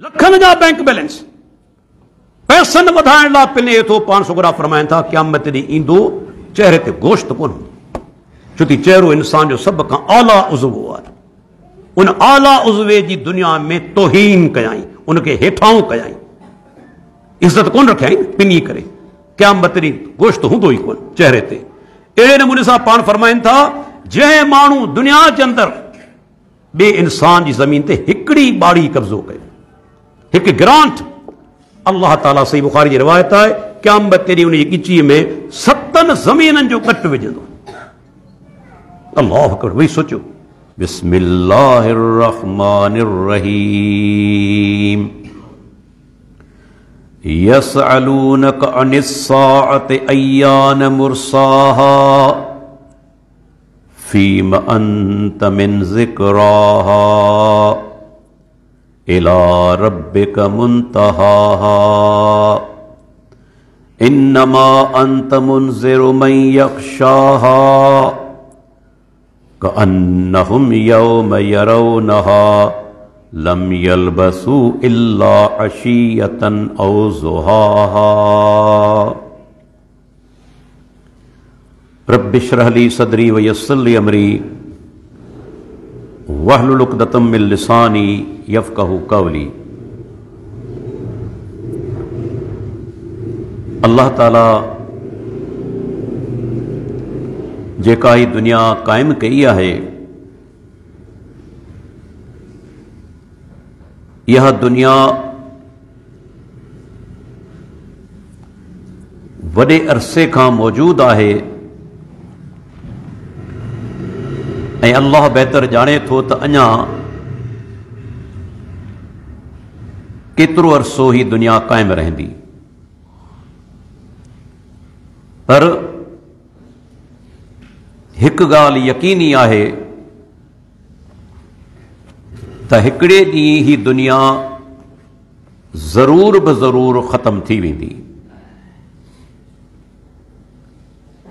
लखन जा bank balance passion वधाइण लाइ पिने थो। पाण सुगरा फरमाइनि था क़यामत ॾींहुं ईंदो चेहरे ते गोश्त कोन हूंदो, छो त चेहरो इंसान जो सभ खां आला उज़वो आहे। उन आला उज़वे जी दुनिया में तोहीन कयाई, उनखे हेठाऊं कयाई, इज़त कोन रखियाई पिनी करे। क़यामत ॾींहुं गोश्त हूंदो ई कोन चेहरे ते। अहिड़े नमूने सां पाण फरमाइनि था जंहिं माण्हू दुनिया जे अंदरि ॿिए इंसान जी ज़मीन ते हिकिड़ी ॿाड़ी कब्ज़ो कयो, एक ग्रांट अल्लाह ताला सही बुखारी की रिवायत है क़यामत तेरी उन गिची में 7 ज़मीनन जो कट विझंदो। अल्लाह अकबर। वही सोचो बिस्मिल्लाहिर रहमानिर रहीम यसअलूनक अनिस साअति अय्यान मुरसाहा फीमा अंत मिन ज़िक्राहा इला रब्बिक मुंतहाहा इन्नमा अंत मुंज़िरु मन यख्शाहा कअन्नहुम यौम यरौनहा लम यल्बसू इल्ला अशियतन औ ज़ुहाहा। रब्बि इश्रह ली सदरी व यस्सिर ली अमरी वहलुल उक़दतम मिन लिसानी यफ़क़हू क़ौली। अल्लाह ताला जेका ही दुनिया कायम कई है, यह दुनिया वडे अरसे का मौजूद है। ऐं अल्लाह बेहतर जाने थो त अञा केतिरो अरसो ही दुनिया कायम रहंदी, पर हिकु ॻाल्हि यकीनी आहे त हिकिड़े ॾींहुं ही दुनिया ज़रूर ब ज़रूर ख़त्म थी वेंदी।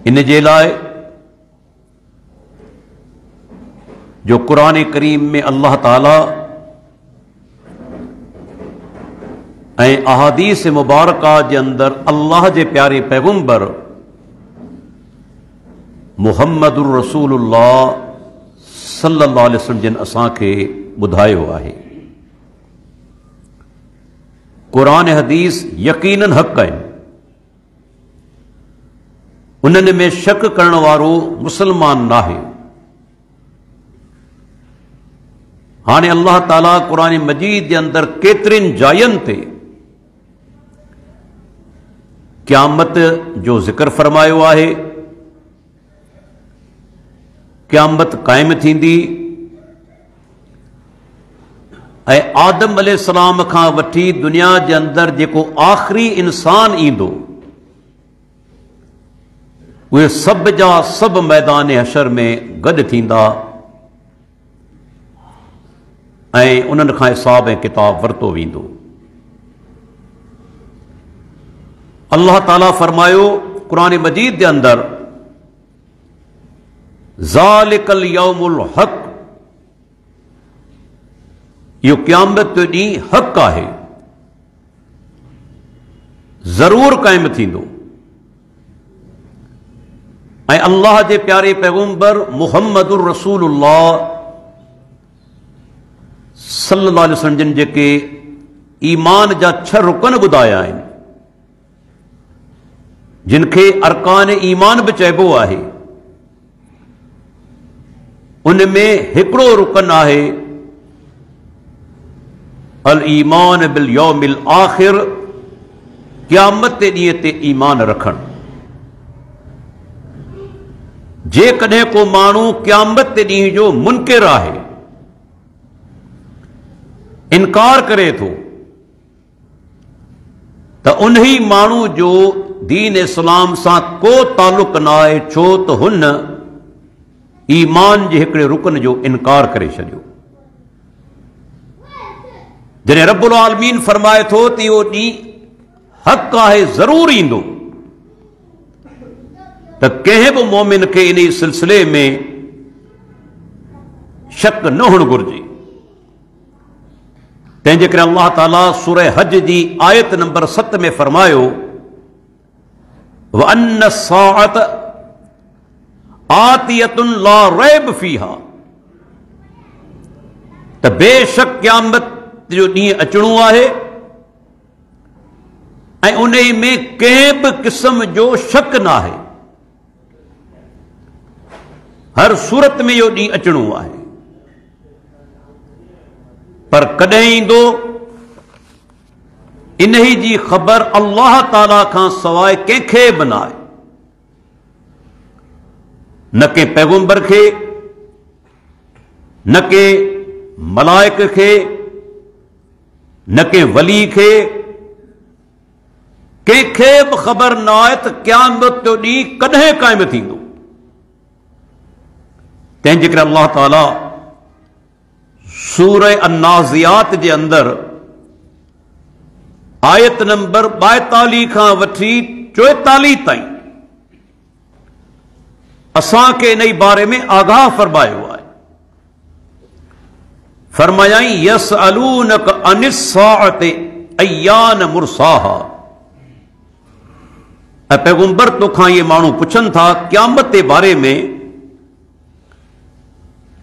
इन जे लाइ जो कुरान करीम में अल्लाह ताला ऐं अहादीस मुबारका जे अंदर अल्लाह जे प्यारे पैगंबर मुहम्मदुर रसूलुल्लाह सल्लल्लाहु अलैहि वसल्लम जिन असांखे ॿुधायो आहे। कुरान हदीस यकीनन हक़ आहिनि, उन्हनि में शक करण वारो मुसलमान नाहे। हाने अल्लाह ताला कुरान मजीद के अंदर केतरिन जायन ते क़यामत जो जिक्र फरमायो है। क़यामत कायम थींदी ऐं आदम अलैहिस्सलाम खां वठी दुनिया के अंदर जेको आखिरी इंसान ईंदो, वे सब जा सब मैदान हशर में गड थींदा ऐं उन्हनि खां हिसाब ऐं किताब वरतो वेंदो। अल्लाह ताला फरमायो कुरान मजीद के अंदर ज़ालिकल यौमुल हक़, यो क़यामत जो ॾींहुं हक़ आहे, जरूर कायम थींदो। ऐं अल्लाह जे प्यारे पैगंबर मुहम्मदुर रसूलुल्लाह सल्लल्लाहु अलैहि वसल्लम जिन जेके ईमान जा 6 रुकन ॿुधाया आहिनि, जिनखे अरकान ईमान भी चइबो आहे, उनमें हिकिड़ो रुकन आहे अल ईमान बिल यौमिल आखिर, क़यामत जे ॾींहं ते ईमान रखण। जेकॾहिं को माण्हू क़यामत जे ॾींहं जो मुनकिर आहे, इनकार करे थो, त उन्ही माण्हू जो दीन इस्लाम सां को ताल्लुक न आहे, छो त हुन ईमान जे हिकिड़े रुकन जो इनकार करे छॾियो। जॾहिं रब्बुल आलमीन फरमाए थो त इहो ॾींहुं हक़ आहे, ज़रूर ईंदो, त कंहिं बि मोमिन खे इन सिलसिले में शक न हुअणु घुरिजे। तंहिंजे करे अल्लाह ताला सूरह हज जी आयत नंबर 7 में फरमायो वअन्न साअत आतियतुन ला रैब फीहा, त बेशक क़यामत जो ॾींहुं अचणो आहे ऐं उन में कंहिं बि क़िस्म जो शक न आहे। हर सूरत में इहो ॾींहुं अचणो आहे, पर कॾहिं ईंदो इन जी ख़बर अल्लाह ताला खां सवाइ कंहिंखे बि न आहे। न के पैगंबर खे, न के मलाइक खे, न के वली खे, कंहिंखे बि ख़बर न आहे त क़यामत जो ॾींहुं कॾहिं क़ाइमु थींदो। तंहिंजे करे अल्लाह ताला सूरह अन्नाज़ियात जे अंदर आयत नंबर 42 खां वठी 44 ताईं असांखे इन बारे में आगाह फरमायो आहे। फरमायाई यसअलूनक अनिस्साअति अय्यान मुरसाहा, ऐं पैगंबर तोखां ये माण्हू पुछनि था क़यामत जे बारे में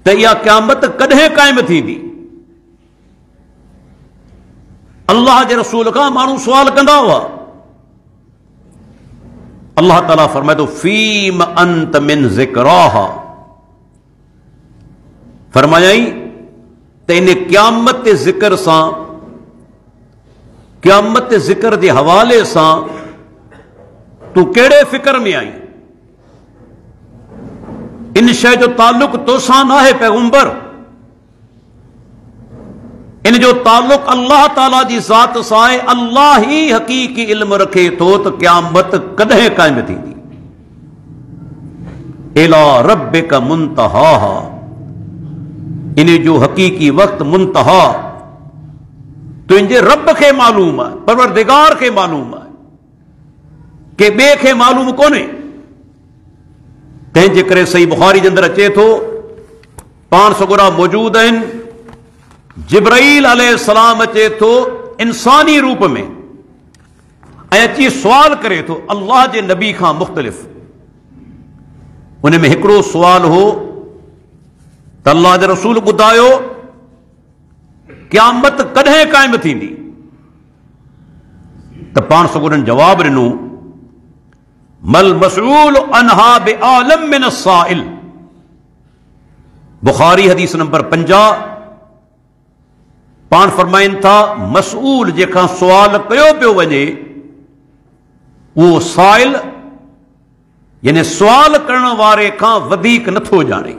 त इहा क़यामत कॾहिं क़ाइमु थींदी। अल्लाह जे रसूल खां माण्हू सुवाल कंदा हुआ। अल्लाह ताला फरमाए थो फीम अंत मिन ज़िक्राहा, फरमायाई त इन क़यामत जे ज़िक्र सां, क़यामत जे ज़िक्र जे हवाले सां तूं कहिड़े फिक्र में आई। इन शइ जो ताल्लुक तोसां न आहे पैगंबर, इन जो ताल्लुक अल्लाह ताला जी ज़ात सां आहे। अल्लाह ही हक़ीक़ी इल्म रखे थो त क़यामत कॾहिं क़ाइमु थींदी। इला रब्बिक मुंतहाहा, इन जो हक़ीक़ी वक़्तु मुंतहा तुंहिंजे रब खे मालूम आहे, परवरदिगार खे मालूम आहे, के ॿिए खे मालूम कोन्हे। तंहिंजे करे सही बुखारी जे अंदरि अचे थो, पाण सगुरा मौजूद आहिनि, जिब्राईल अलैहिस्सलाम अचे थो इंसानी रूप में ऐं अची सुवाल करे थो अल्लाह जे नबी खां मुख़्तलिफ़। उन में हिकिड़ो सुवाल हो त अल्लाह जे रसूल ॿुधायो क़यामत कॾहिं क़ाइमु थींदी। त पाण सगुरनि जवाब ॾिनो मल मसऊल अनहा बिआलम मिन अस्साइल। बुखारी हदीस नंबर 50 पाण फरमाइनि था मसऊल जेका सुवाल कयो पियो वञे उहो साइल यानी सुवाल करण वारे खां वधीक नथो ॼाणे,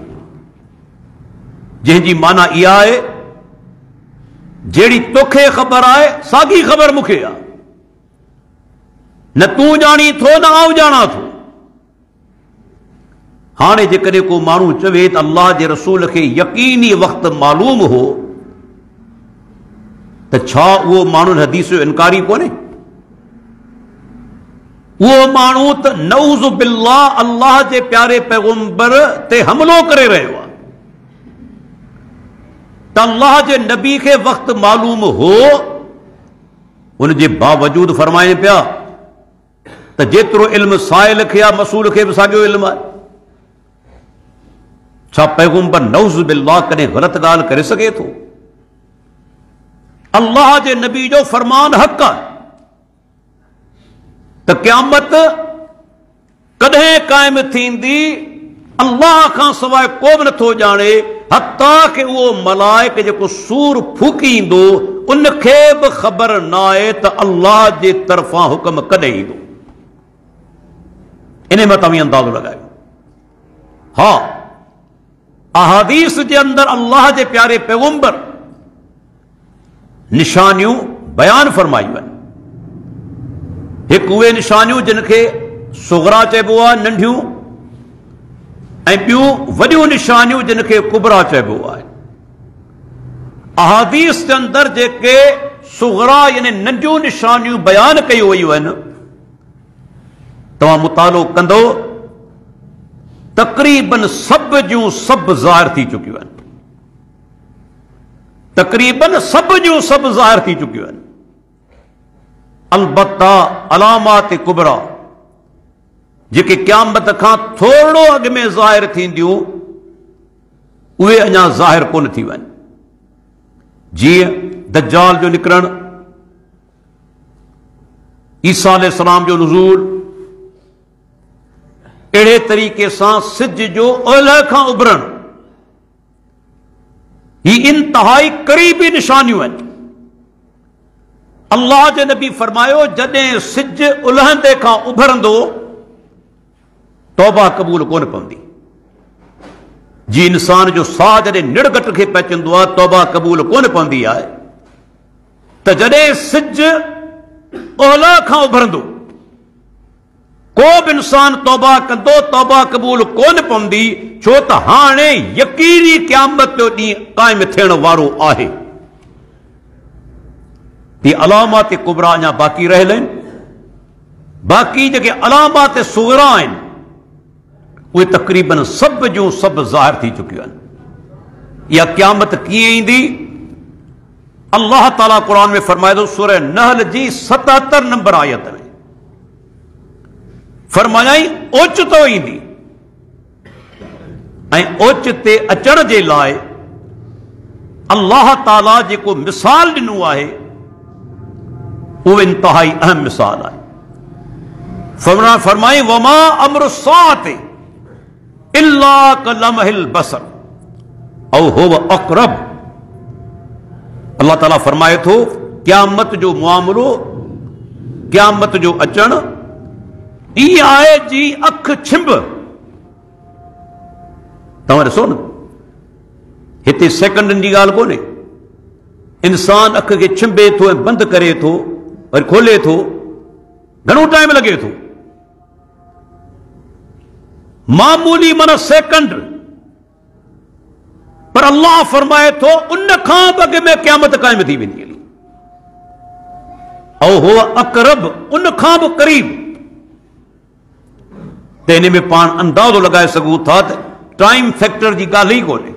जंहिंजी माना इहा आहे जहिड़ी तोखे ख़बर आहे साॻी ख़बर मूंखे आहे। न तूं ॼाणी थो न आउं ॼाणा थो। हाणे जेकॾहिं को माण्हू चवे त अल्लाह जे रसूल खे यकीनी वक़्तु मालूम हो त छा उहो माण्हू हदीस जो इनकारी कोन्हे? उहो माण्हू त नऊज़ बिल्लाह अल्लाह जे प्यारे पैगंबर ते हमिलो करे रहियो आहे। त अल्लाह जे नबी खे वक़्तु मालूम हो, उन जे बावजूद फरमाइनि पिया त जेतिरो इल्म साइल खे आहे मसूल खे बि साॻियो इल्म आहे। छा पैगंबर नऊज़ बिल्लाह कॾहिं ग़लति ॻाल्हि करे सघे थो? अल्लाह जे नबी जो फरमान हक़ आहे त क़यामत कॾहिं क़ाइमु थींदी अल्लाह खां सवाइ को बि नथो ॼाणे। हता कि उहो मलाइक जेको सूर फूकी ईंदो उनखे बि ख़बर न आहे त अल्लाह जे तरफ़ां हुक्म कॾहिं ईंदो। इन में तव्हां अंदाज़ो लॻायो। हा, अहादीस जे अंदरि अल्लाह जे प्यारे पैगंबर निशानियूं बयान फरमायूं आहिनि। हिकु उहे निशानियूं जिन खे सुगरा चइबो आहे, नंढियूं, ऐं ॿियूं वॾियूं निशानियूं जिन खे कुबरा चइबो आहे। अहादीस जे अंदरि जेके सुगरा यानी नंढियूं निशानियूं बयान कयूं वयूं आहिनि, तव्हां मुतालो कंदो तक़रीबन सभु जूं सभु ज़ाहिर थी चुकियूं आहिनि। तकरीबन सब जो सब ज़ाहिर थी चुकियूं आहिनि। अलबत्ता अलामात कुबरा जेके क़यामत खां थोरो अॻु में ज़ाहिर थींदियूं उहे अञा ज़ाहिर कोन थी वञनि। जीअं दज्जाल जो निकिरणु, ईसा अलैहिस्सलाम जो नुज़ूल, अहिड़े तरीक़े सां सिज जो ओलह खां उभरणु, ही इंतहाई क़रीबी निशानियूं आहिनि। अल्लाह जे नबी फरमायो जॾहिं सिज उलहंदे खां उभरंदो तौबा क़बूल कोन पवंदी। जी इंसान जो साह जॾहिं निड़गट खे पहुचंदो आहे तौबा क़बूल कोन पवंदी आहे, त जॾहिं सिज ओलह खां उभरंदो को बि इंसान तौबा कंदो तौबा क़बूल कोन पवंदी, छो त हाणे यकीनी क़यामत जो ॾींहुं क़ाइम थियण वारो आहे। ये अलामात कुबरा अञा बाक़ी रहियल आहिनि। बाक़ी जेके अलामात सुगरा आहिनि उहे तक़रीबन सब जूं सब ज़ाहिर थी चुकियूं आहिनि। इहा क़यामत कीअं ईंदी? अल्लाह ताला क़ुरान में फरमाए थो सूरह नहल जी 77 नंबर आयत में फरमायाई ओचितो ईंदी, ऐं ओचिते अचण जे लाइ अल्लाह ताला जेको मिसाल ॾिनो आहे उहो इंतहाई अहम मिसाल आहे। फरमाई वमा अमरु साअत इल्ला कलमहिल बसर औ हुव अक़रब। अल्लाह ताला फरमाए थो क़यामत जो मामलो, क़यामत जो अचणु ई आहे जी अख छिंभ। तव्हां ॾिसो न, हिते सेकंडनि जी ॻाल्हि कोन्हे। इंसान अख खे छिंभे थो ऐं बंदि करे थो वरी खोले थो, घणो टाइम लॻे थो, मामूली माना सेकंड। पर अल्लाह फरमाए थो उन खां अॻु में क़यामत क़ाइम थी वेंदी। औ हुव अक़रब, उन खां बि क़रीब। त हिन में पाण अंदाज़ो लॻाए सघूं था त टाइम फैक्टर जी ॻाल्हि ई कोन्हे।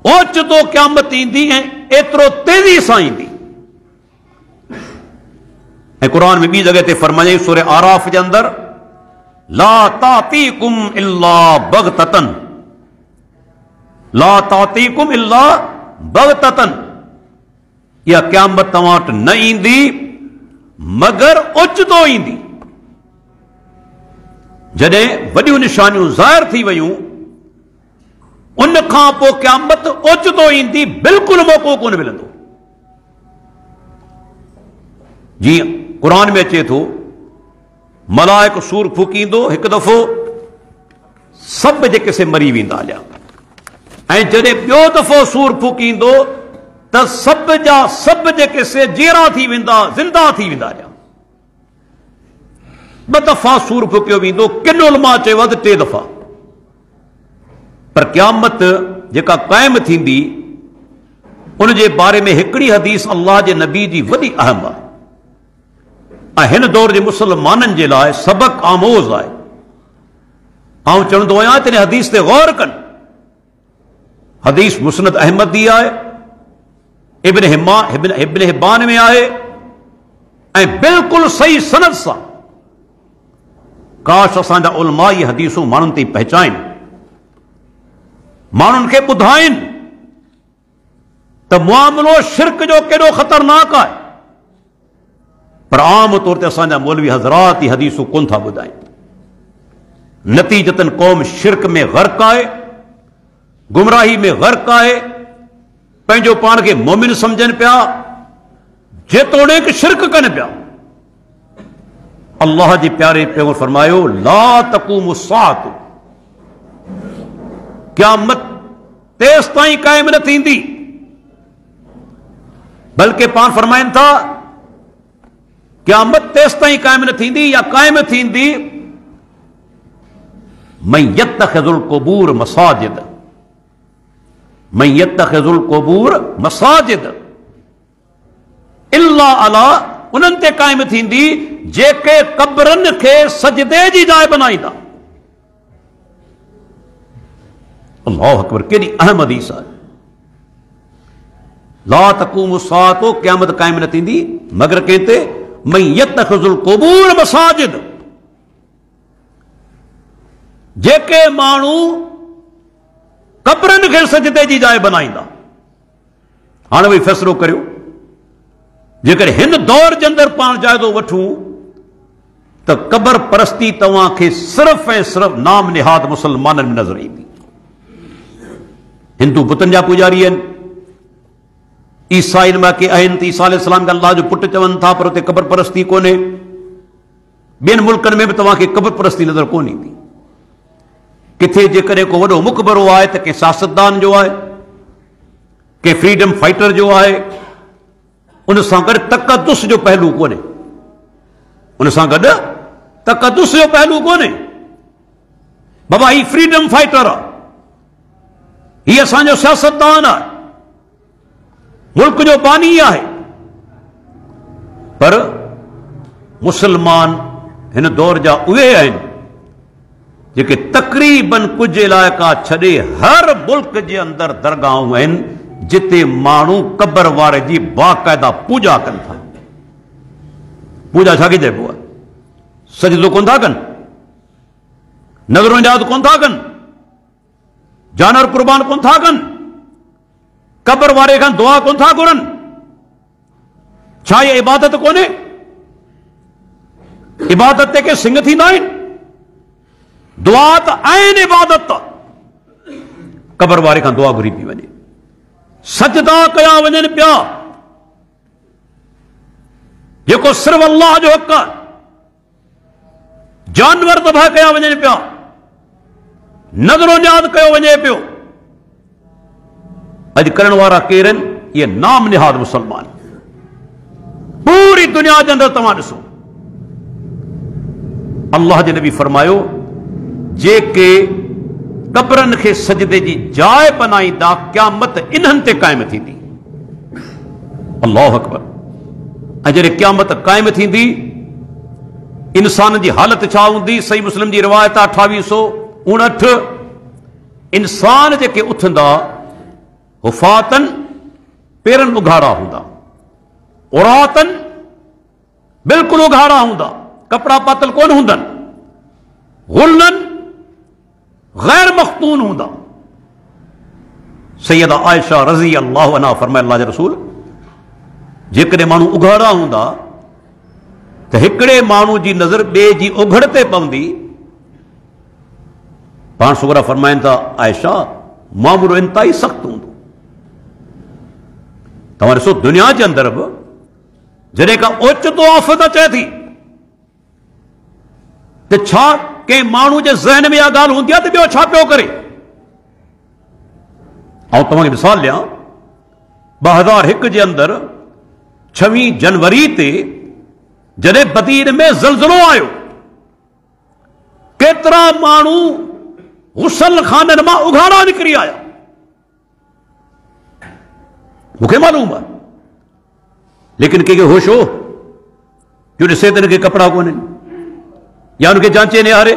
ओचितो क़यामत ईंदी ऐं एतिरो तेज़ी सां ईंदी। ऐं क़ुरान में ॿी जॻह ते फरमाई सूरह आराफ जे अंदरि ला तातीकुम इल्ला बग़ततन, ला तातीकुम इल्ला बग़ततन। इहा क़यामत तव्हां वटि न ईंदी मगर ओचितो ईंदी। जॾहिं वॾियूं निशानियूं ज़ाहिर थी वयूं उन खां पोइ क़यामत ओचितो ईंदी, बिल्कुलु मौक़ो कोन मिलंदो। जीअं क़ुरान में अचे थो मलाइक सूर फूकींदो हिकु दफ़ो, सभु जेके से मरी वेंदा हलिया, ऐं जॾहिं ॿियो दफ़ो सूर फूकींदो त सभु जा सभु जेके से जीरा थी वेंदा, ज़िंदा थी वेंदा हलिया। ॿ दफ़ा सूर फूकियो वेंदो, किन उलमा चयो त 3 दफ़ा। पर क़यामत जेका क़ाइम थींदी उन जे बारे में हिकिड़ी हदीस अल्लाह जे नबी जी वॾी अहम आहे ऐं हिन दौर जे मुसलमाननि जे लाइ सबक़ आमोज़ आहे। आउं चवंदो आहियां त हिन हदीस ते गौर कनि। हदीस मुस्नद अहमद जी आहे, इब्न हिब्बान में आहे ऐं बिल्कुलु सही सनद सां। काश असांजा उलमा इहे हदीसूं माण्हुनि ताईं पहुचाइनि, माण्हुनि खे ॿुधाइनि त मामिलो शिरक जो केॾो ख़तरनाक आहे। पर आम तौर ते असांजा मौलवी हज़रात इहे हदीसूं कोन था ॿुधाइनि। नतीजतन क़ौम शिरक में ग़र्क़ आहे, गुमराही में ग़र्क़ आहे, पंहिंजो पाण खे मोमिन सम्झनि पिया, जेतोणीकि शिरक कनि पिया। अल्लाह जे प्यारे पैगंबर फरमायो ला तक़ूमु साअतु, क़यामत तेसि ताईं क़ाइम न थींदी। बल्कि पाण फरमाइनि था क़यामत तेसि ताईं क़ाइम न थींदी या क़ाइम थींदी मन यत्तखिज़ुल क़ुबूर मसाजिद, मन यत्तखिज़ुल क़ुबूर मसाजिद इल्ला अला, उन्हनि ते क़ाइम थींदी जेके क़ब्रनि खे सजदे जी जाइ बनाईंदा। अल्लाहु अकबर, केॾी अहम हदीस आहे। ला तकूम सातो क़यामत क़ाइम न थींदी मगर कंहिं ते मई यतखिज़ुल क़ुबूर मसाजिद, जेके माण्हू कब्रनि खे सजदे जी जाइ बनाईंदा। हाणे भई फ़ैसिलो करियो, जेकर हिन दौर जे अंदरि पाण जाइज़ो वठूं त कबर परस्ती तव्हांखे सिर्फ़ ऐं सिर्फ़ नाम निहाद मुसलमाननि में नज़र ईंदी। हिंदू बुतनि जा पुजारी आहिनि, ईसाइन में के आहिनि त ईसा अलैहिस्सलाम खे अल्लाह जो पुटु चवनि था, पर उते कबर परस्ती कोन्हे। ॿियनि मुल्कनि में बि तव्हांखे कबर परस्ती नज़र कोन ईंदी। किथे जेकॾहिं को वॾो मुक़बरो आहे त कंहिं सियासतदान जो आहे, कंहिं फ्रीडम फाइटर जो आहे, उन सां गॾु तक़दुस जो पहलू कोन्हे, उन सां गॾु तक़दुस जो पहलू कोन्हे। बाबा ही फ्रीडम फाइटर आहे, ही असांजो सियासतदान आहे, मुल्क जो बानी आहे, पर मुसलमान हिन दौर जा उहे आहिनि जेके तक़रीबन कुछ इलाइक़ा छॾे हर मुल्क जे अंदरि दरगाहूं आहिनि जिते माण्हू कबर वारे जी बाक़ायदा पूजा कनि था। पूजा छा खे चइबो आहे? सजदो कोन था कनि, नज़रो नियाज़ कोन था कनि, जानवर कुर्बान कोन था कनि, कबर वारे खां दुआ कोन था घुरनि। छा इहा इबादत कोन्हे? इबादत ते के सिंग थींदा आहिनि? दुआ त आहिनि इबादत। कबर वारे खां दुआ घुरी पई वञे, सजदा कया वञनि पिया, जेको सिर्फ़ अल्लाह जो हक़ आहे। जानवर तबाह कया वञनि पिया, नज़रो नियाज़ कयो वञे पियो। अॼु करण वारा केर आहिनि? इहे नाम निहाद मुसलमान। पूरी दुनिया जे अंदरि तव्हां ॾिसो, अल्लाह जे नबी फरमायो, जेके कब्रनि खे सजदे जी जाइ बनाईंदा क़यामत इन्हनि ते क़ाइम थींदी। अल्लाहु अकबर। ऐं जॾहिं क़यामत क़ाइम थींदी, इंसान जी हालत छा हूंदी? सही मुस्लिम जी रिवायत आहे 2859। इंसान जेके उथंदा हुफ़ातन, पेरनि उघाड़ा हूंदा, औरातन बिल्कुलु उघाड़ा हूंदा, कपड़ा पातल कोन हूंदनि, गुलनन गैर मख्तून हूंदा। सैयदा आयशा रज़ी अल्लाह अन्हा फरमाए, अल्लाह जे रसूल, जेकॾहिं माण्हू उघाड़ा हूंदा त हिकिड़े माण्हू जी नज़र ॿिए जी उघड़ ते पवंदी। पाण सुगरा फरमाइनि था, आयशा मामूलो इंतहाई सख़्तु हूंदो। तव्हां ॾिसो, दुनिया जे अंदरि बि जॾहिं का ओचितो आफ़त अचे थी त छा कंहिं माण्हू जे ज़हन में इहा ॻाल्हि हूंदी आहे त ॿियो छा पियो करे? ऐं तव्हांखे मिसाल ॾियां, 2001 जे अंदरि 26 जनवरी ते जॾहिं बदीन में ज़लज़लो आयो, केतिरा माण्हू गुसल खाननि मां उघाड़ा निकिरी आया। मूंखे मालूम आहे, लेकिन कंहिंखे होश हो जो ॾिसे त हिनखे कपिड़ा कोन्हनि या हुनखे जांचे निहारे।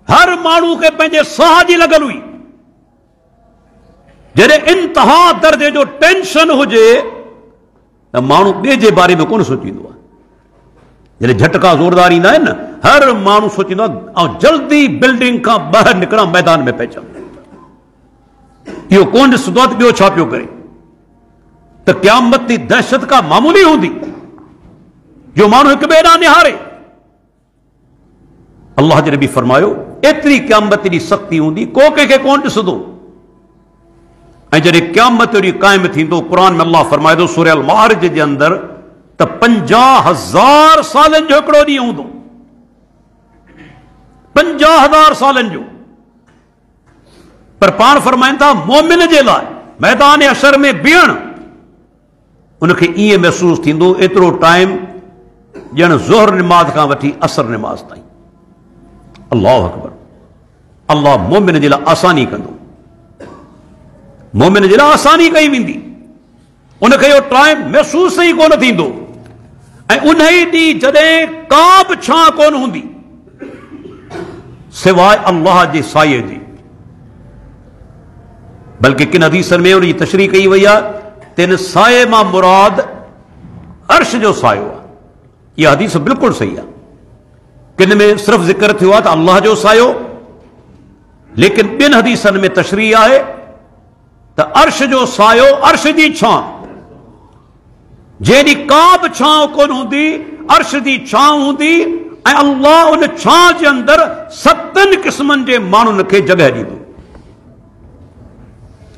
हर माण्हू खे पंहिंजे साह जी लॻल हुई। जॾहिं इंतिहा दर्जे जो टेंशन हुजे त माण्हू ॿिए जे बारे में कोन सोचींदो आहे। जॾहिं झटका ज़ोरदार ईंदा आहिनि न, हर माण्हू सोचींदो आहे ऐं जल्दी बिल्डिंग खां ॿाहिरि निकिरां, मैदान में पहुचां। इहो कोन ॾिसंदो आहे त ॿियो छा पियो करे। त क़यामत जी दहशत का मामूली हूंदी जो माण्हू हिक ॿिए ॾांहुं निहारे। अल्लाह जे नबी फरमायो, एतिरी क़यामत जी सख़्ती हूंदी, को कंहिंखे कोन ॾिसंदो। ऐं जॾहिं क़यामत जो ॾींहुं क़ाइम थींदो, क़ुरान में अल्लाह फरमाए थो सूरह अल-मारिज जे अंदरि त 50,000 सालनि जो हिकिड़ो ॾींहुं हूंदो। 50,000 सालनि जो। पर पाण फरमाइनि था, मोमिन जे लाइ मैदान अशर में बीहण उनखे ईअं महसूस थींदो एतिरो टाइम ॼण ज़ोहर निमाज़ खां वठी असर निमाज़ ताईं। अल्लाहु अकबर। अल्लाह मोमिन जे लाइ आसानी कंदो, मोमिन जे लाइ आसानी कई वेंदी। उनखे इहो टाइम महसूस ई कोन थींदो। ऐं उन ई ॾींहुं जॾहिं का बि छां कोन हूंदी सिवाय अल्लाह जे साये जी। बल्कि किन हदीसनि में उनजी तशरीह कई वई आहे तिन साए मां मुराद अर्श जो सायो आहे। इहा हदीस बिल्कुलु सही आहे। किन में सिर्फ़ ज़िक्र थियो आहे त अल्लाह जो सायो, लेकिन ॿियनि हदीसनि में तशरीह आहे त अर्श जो सायो अर्श जी छां, जेॾी का बि छांव कोन हूंदी, अर्श जी छां हूंदी ऐं अल्लाह उन छां जे अंदरि 7 क़िस्मनि जे माण्हुनि खे जॻह ॾींदो।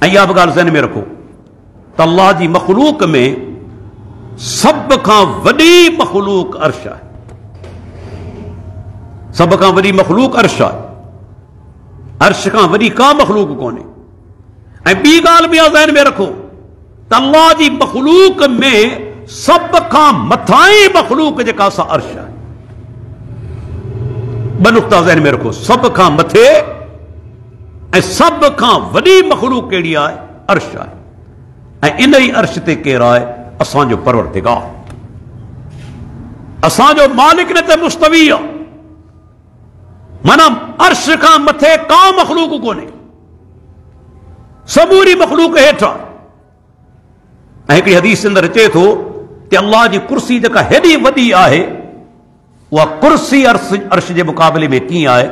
ऐं इहा बि ॻाल्हि ज़हन में रखो त अल्लाह जी मख़लूक में सभ खां वॾी मख़लूक अर्श आहे। सभ खां वॾी मख़लूक अर्श आहे। अर्श खां वॾी का मख़लूक कोन्हे। ऐं ॿी ॻाल्हि बि ज़हन में रखो त अल्लाह जी मख़लूक में सभ खां मथां मख़लूक जेका सा अर्श आहे। ॿ नुक़्ता ज़हन में रखो, सभ खां मथे ऐं सभ खां वॾी मख़लूक कहिड़ी आहे? अर्श आहे। ऐं इन ई अर्श ते केरु आहे? असांजो परवरदिगार, असांजो मालिक न त मुस्तवी आहे। माना अर्श खां मथे का मख़लूक कोन्हे, समूरी मख़लूक हेठि आहे। ऐं हिकिड़ी हदीस अंदरि अचे थो त अल्लाह जी कुर्सी जेका हेॾी वॾी आहे, उहा कुर्सी अर्श जे मुक़ाबले में कीअं आहे?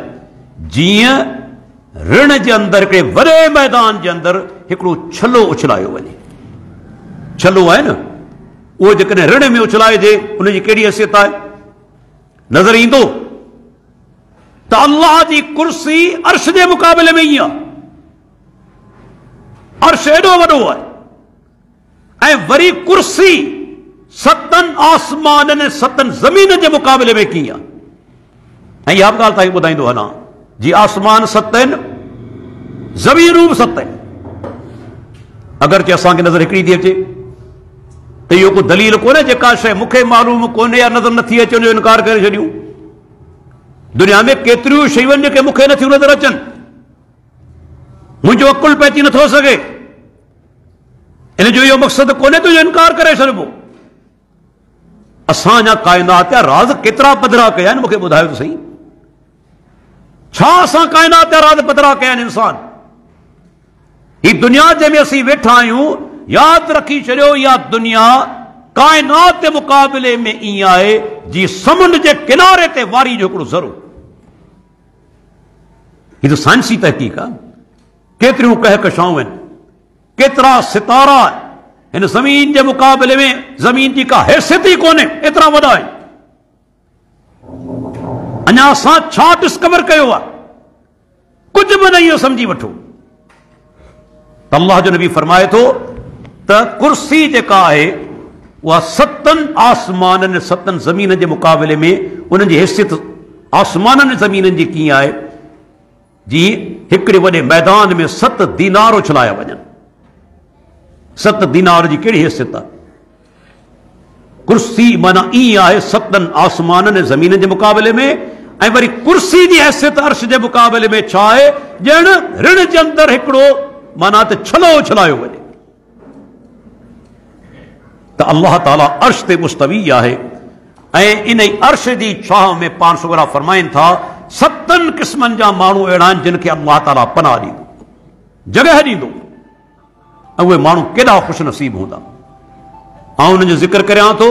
जीअं ऋण जे अंदरि हिकिड़े वॾे मैदान जे अंदरि हिकिड़ो छलो उछलायो वञे। छलो आहे न, उहो जेकॾहिं ऋण में उछलाइजे उनजी कहिड़ी हैसियत आहे? नज़र ईंदो त अल्लाह जी कुर्सी अर्श जे मुक़ाबले में ई आहे। अर्श एॾो वॾो आहे ऐं वरी कुर्सी 7 आसमाननि 7 ज़मीन जे मुक़ाबले में कीअं आहे? ऐं इहा बि ॻाल्हि तव्हांखे ॿुधाईंदो हलां, जी आसमान 7 आहिनि, ज़मीनूं बि 7 आहिनि। अगरचे असांखे नज़र हिकिड़ी थी अचे त इहो को दलील कोन्हे जेका शइ मूंखे मालूम कोन्हे या नज़र नथी अचे उनजो इनकार करे छॾियूं। दुनिया में केतिरियूं शयूं आहिनि जेके मूंखे नथियूं नज़र अचनि, मुंहिंजो अकुल पइजी नथो सघे। इन जो इहो मक़सदु कोन्हे तुंहिंजो इनकार करे छॾिबो। असांजा काइनात जा राज़ केतिरा पधरा कया आहिनि, मूंखे ॿुधायो त सही। छा असां काइनात जा राज़ पधरा कया आहिनि? इंसान ही दुनिया जंहिंमें असीं वेठा आहियूं, यादि रखी छॾियो, इहा दुनिया काइनात जे मुक़ाबले में ईअं आहे जीअं समुंड जे किनारे ते वारी जो हिकिड़ो ज़रो। हीअ त साइंसी तहक़ीक़ आहे। केतिरियूं कहकशाऊं आहिनि, केतिरा सितारा हिन ज़मीन जे मुक़ाबले में ज़मीन जी का हैसियत ई कोन्हे, एतिरा वॾा आहिनि। अञा असां छा डिस्कवर कयो आहे? कुझु बि न। इहो सम्झी वठो त अल्लाह जो नबी फरमाए थो त कुर्सी जेका आहे उहा 7 आसमाननि 7 ज़मीन जे मुक़ाबले में उन्हनि जी हैसियत आसमाननि ज़मीननि जी कीअं आहे? जीअं हिकिड़े वॾे मैदान में 7 दीनार उछलाया वञनि। 7 दीनार जी कहिड़ी हैसियत आहे? कुर्सी माना ईअं आहे 7 आसमाननि ज़मीन जे मुक़ाबले में। ऐं वरी कुर्सी जी हैसियत अर्श जे मुक़ाबले में छा आहे? ॼण ऋण जे अंदरि हिकिड़ो माना त छलो उछलायो वञे। त अल्लाह ताला अर्श ते मुस्तवी आहे ऐं इन ई अर्श जी छांव में पाण सुगरा फरमाइनि था 7 क़िस्मनि जा माण्हू अहिड़ा आहिनि जिन खे अल्लाह ताला पनाह ॾींदो, जॻह ॾींदो। ऐं उहे माण्हू केॾा ख़ुशि नसीब हूंदा। ऐं उन्हनि जो ज़िक्र करियां थो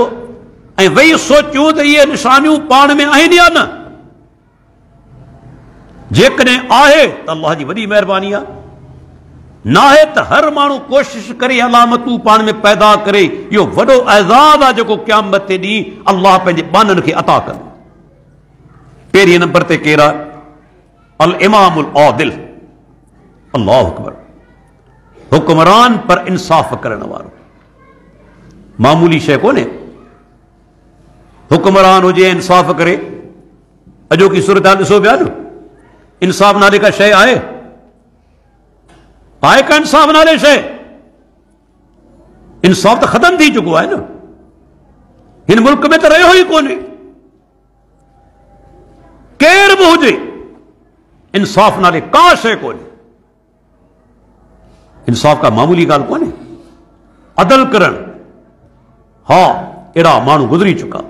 ऐं वेही सोचियूं त इहे निशानियूं पाण में आहिनि या न। जेकॾहिं आहे त अल्लाह जी वॾी महिरबानी आहे, न आहे त हर माण्हू कोशिश करे अलामतूं पाण में पैदा करे। इहो वॾो एज़ाज़ आहे जेको क़यामत ते ॾींहुं अल्लाह पंहिंजे बाननि खे अता कंदो। पहिरीं नंबर ते केरु आहे? अल इमामुल आदिल, अल्लाहु अकबर, हुक्मरान पर इंसाफ़ करण वारो। मामूली शइ कोन्हे। हुक्मरान हुजे इंसाफ़ करे। अॼोकी सूरत हाल ॾिसो पिया न, इंसाफ़ नाले का शइ आहे? आहे का इंसाफ़ नाले शइ? इंसाफ़ त ख़तम थी चुको आहे न। हिन मुल्क में त रहियो ई कोन्हे। केर बि हुजे, इंसाफ़ नाले का शइ कोन्हे। इंसाफ़ का मामूली ॻाल्हि कोन्हे। अदल करण, हा अहिड़ा माण्हू गुज़री चुका।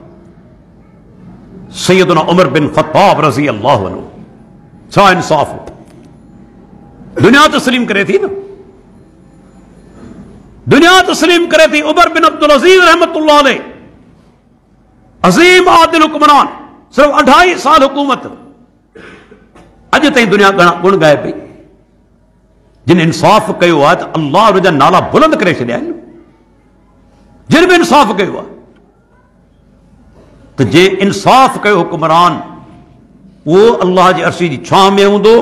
सैयदना उमर बिन ख़त्ताब रज़ी अल्लाहु अन्हु, छा इंसाफ़? दुनिया तस्लीम करे थी न। दुनिया तस्लीम करे थी उमर बिन अब्दुल अजीज रहमतुल्लाह अलैह, अजीम आदिल हुक्मरान, सिर्फ 2.5 साल हुकूमत, अज ताईं दुनिया गुण गाए पई। जिन इंसाफ कयो आहे त अल्लाह जा नाला बुलंद करे छॾिया आहिनि। जिन भी इंसाफ कयो आहे त जे इंसाफ कयो हुक्मरान वो अल्लाह जी अर्शी जी छां में हूंदो।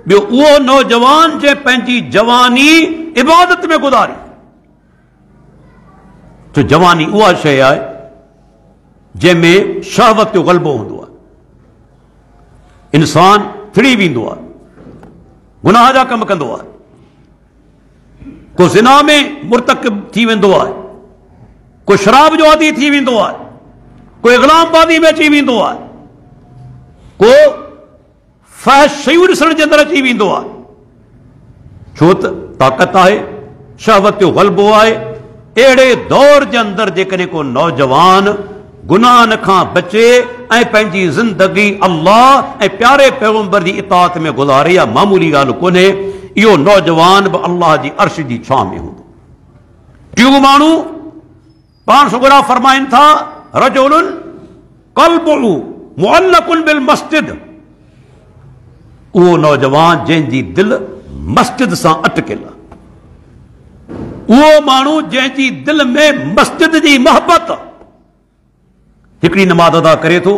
ॿियो उहो नौजवान जे पंहिंजी जवानी इबादत में गुज़ारी, तो जवानी उहा शइ आहे जंहिंमें शहवत जो ग़लबो हूंदो आहे। इंसान थिड़ी वेंदो आहे, गुनाह जा कम कंदो आहे, को ज़िना में मुर्तकिब थी वेंदो आहे, को शराब जो आदी थी वेंदो आहे, को इग़लामबाज़ी में अची वेंदो आहे, को फहश शयूं ॾिसण जे अंदरि अची वेंदो आहे। छो त ताक़त आहे, शहवत जो ग़लबो आहे। अहिड़े दौर जे अंदरि जेकॾहिं को नौजवान गुनाहनि खां बचे ऐं पंहिंजी ज़िंदगी अल्लाह ऐं प्यारे पैगंबर जी इताअत में गुज़ारे, या मामूली ॻाल्हि कोन्हे। इहो नौजवान बि अल्लाह जी अर्श जी छां में हूंदो। टियों माण्हू पाण सुगरा फरमाइनि था, रजुलुन क़ल्बुहु मुअल्लकुन बिल मस्जिद, उहो नौजवान जंहिंजी दिलि मस्जिद सां अटकियल आहे। उहो माण्हू जंहिंजी दिलि में मस्जिद जी मोहबत आहे। हिकिड़ी नमाज़ अदा करे थो,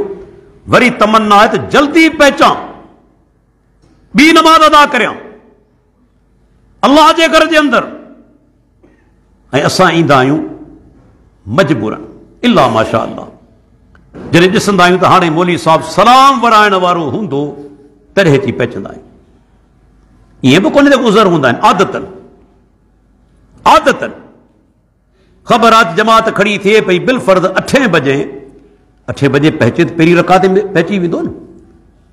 वरी तमन्ना आहे त जल्दी पहुचां, ॿी नमाज़ अदा करियां अल्लाह जे घर जे अंदरि। ऐं असां ईंदा आहियूं मजबूरन, इल्ला माशा अल्लाह। जॾहिं ॾिसंदा आहियूं त हाणे मौली साहब सलाम वराइण वारो हूंदो तॾहिं अची पहुचंदा आहियूं। ईअं बि कोन्हे त गुज़र हूंदा आहिनि, आदतन आदतन। ख़बर आहे जमात खड़ी थिए पई बिल फर्ज़ 8 बजे पहुचे त पहिरीं रकात में पहुची वेंदो न,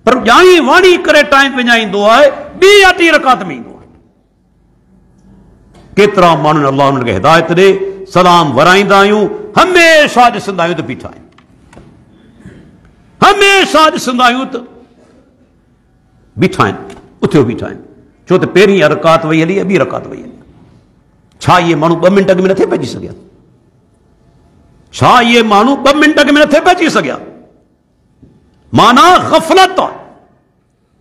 पर ॼाणी वाणी करे टाइम विञाईंदो आहे, ॿी या टी रकात में ईंदो आहे। केतिरा माण्हुनि अल्लाह उन्हनि खे हिदायत ॾे, सलाम वराईंदा आहियूं, हमेशह ॾिसंदा आहियूं त बीठा आहिनि, हमेशह ॾिसंदा आहियूं त बीठा आहिनि, उथियो बीठा आहिनि। छो त पहिरीं रकात वई हली, ॿी रकात वई हली। छा इहे माण्हू 2 मिंट में नथे पहुची सघिया? छा इहे माण्हू 2 मिंट में नथे पहुची सघिया? माना ग़फ़लत आहे,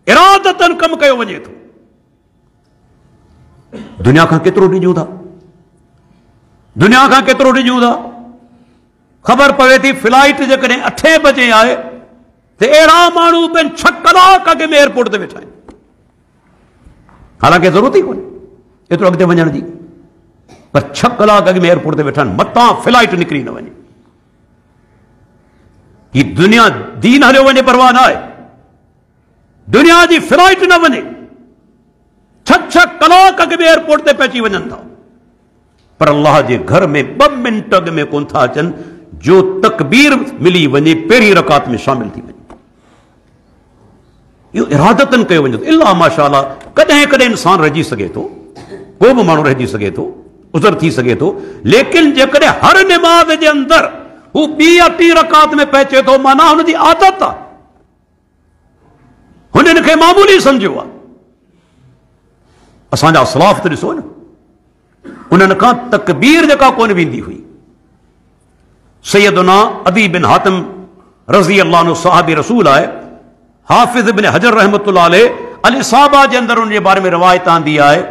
इरादतन कमु कयो वञे थो। दुनिया खां केतिरो ॾिजूं था, दुनिया खां केतिरो ॾिजूं था। ख़बर पवे थी फ्लाइट जेकॾहिं 8 बजे आहे त अहिड़ा माण्हू ॿिनि 6 कलाक अॻु में एयरपोर्ट ते वेठा आहिनि। हालांकि ज़रूरत ई कोन्हे एतिरो अॻिते वञण जी, पर 6 कलाक अॻु में एयरपोर्ट ते वेठा आहिनि, मतां फ्लाइट निकिरी न वञे। ही दुनिया दीन हलियो वञे परवाह न आहे, दुनिया जी फ्लाइट न वञे, 6 कलाक अॻु में एयरपोर्ट ते पहुची वञनि था, पर अल्लाह जे घर में 2 मिंट अॻु में कोन था अचनि, जो तकबीर मिली वञे पहिरीं रकात में शामिल थी वञे। इहो इरादतन कयो वञे थो। इल्ला माशाअल्लाह कॾहिं कॾहिं इंसान रहिजी सघे थो, को बि माण्हू रहिजी सघे थो, उज़र थी सघे थो, लेकिन जेकॾहिं हर निमाज़ जे अंदरि हू 2 या 3 रकात में पहुचे थो, माना हुनजी आदत आहे, हुननि खे मामूली सम्झियो आहे। असांजा असलाफ त ॾिसो न, उन्हनि खां तकबीर जेका कोन वेंदी हुई। सैयदना अदी बिन हातिम रज़ी अल्लाह अन्हु साहिब रसूल आहे, हाफ़िज़ इब्न हजर रहमतुल्लाह अलैह अल इसाबा जे अंदरि उन जे बारे में रवायत आंदी आहे।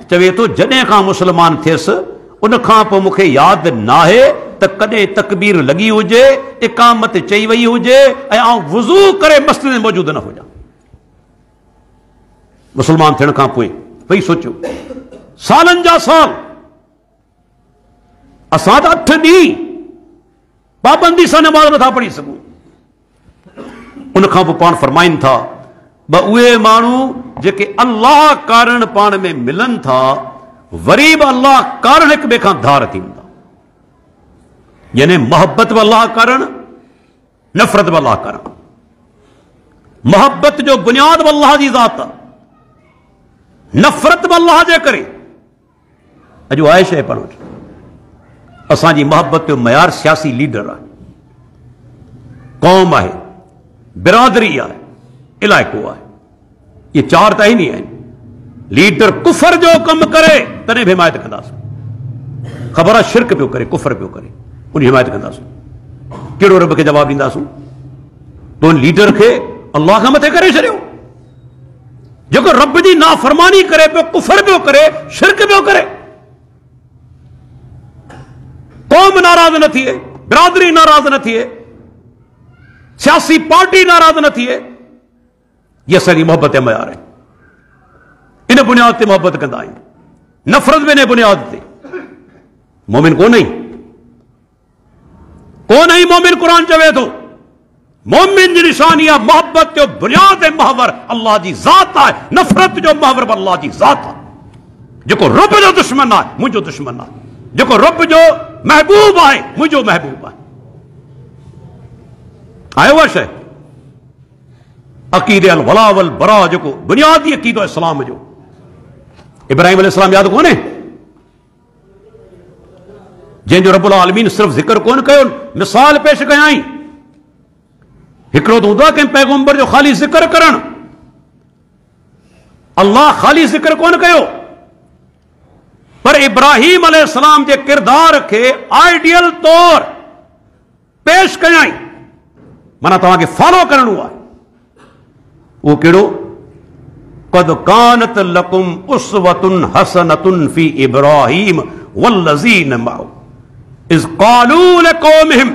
चवे तो जॾहिं खां मुसलमान थियसि उन खां पोइ मूंखे यादि नाहे त कॾहिं तकबीर लॻी हुजे, इकामत चई वई हुजे ऐं आउं वुज़ू करे मस्जिद में मौजूद न हुजां। मुसलमान थियण खां पोइ भई सोचियो, सालनि जा साल असां त 8 ॾींहं पाबंदी सां नमाज़ नथा पढ़ी सघूं। उन खां पोइ पाण फरमाइनि था, उहे माण्हू जेके अल्लाह कारण पाण में मिलनि था, वरी बि अल्लाह कारण हिक ॿिए खां धार थींदा। यानी मोहब्बत बि अल्लाह कारण, नफ़रत बि अल्लाह कारण। मोहब्बत जो बुनियाद बि अल्लाह जी ज़ात आहे, नफ़रत बि अल्लाह जे करे। अॼु आहे शइ पाण वटि, असांजी मोहब्बत जो मयार सियासी लीडर आहे, कौम आहे, बिरादरी आहे, इलाइक़ो आहे। ये 4 त ही नहीं आहिनि। लीडर कुफर जो कम करे तॾहिं बि हिमायत कंदासीं, ख़बर आहे शिरक पियो करे, कुफर पियो करे, उन हिमायत कंदासीं। कहिड़ो रब खे जवाबु ॾींदासीं? तो लीडर खे अल्लाह खां मथे करे छॾियो, जेको रब जी नाफ़रमानी करे पियो, कुफर पियो करे, शिरक पियो करे। कौम नाराज़ न थिए, बिरादरी नाराज़ न थिए, सियासी पार्टी नाराज़ न थिए, ये असांजी मोहबत जो मयार आहे। इन बुनियाद ते मोहबत कंदा आहियूं, नफ़रत में इन बुनियाद ते। मोमिन कोन आई मोमिन कुरान चवे थो, मोमिन जी निशानी आहे मोहबत जो बुनियाद महवर अल्लाह जी ज़ात आहे, नफ़रत जो महवर अल्लाह जी ज़ात आहे। जेको रब जो दुश्मन आहे मुंहिंजो दुश्मन आहे, जेको रब जो महबूब आहे मुंहिंजो महबूब आहे। आहे उहा शइ अक़ीदे अल वला वल बरा, जेको बुनियादी अक़ीदो इस्लाम जो। इब्राहिम अलैहिस्सलाम यादि कोन्हे, जंहिंजो रब्बुल आलमीन सिर्फ़ ज़िक्र कोन कयो, मिसाल पेश कयाई। हिकिड़ो त हूंदो आहे कंहिं पैगंबर जो ख़ाली ज़िक्र करणु, अल्लाह ख़ाली ज़िक्र कोन कयो, पर इब्राहिम अलैहिस्सलाम जे किरदार खे आइडियल तौर पेश कयाई, माना तव्हांखे फॉलो करणो आहे। वो कहिड़ो? क़द कानत लकुम उस्वतुन हसनतुन फी इब्राहीम वल्लज़ीन मअहु इज़ क़ालू लिक़ौमिहिम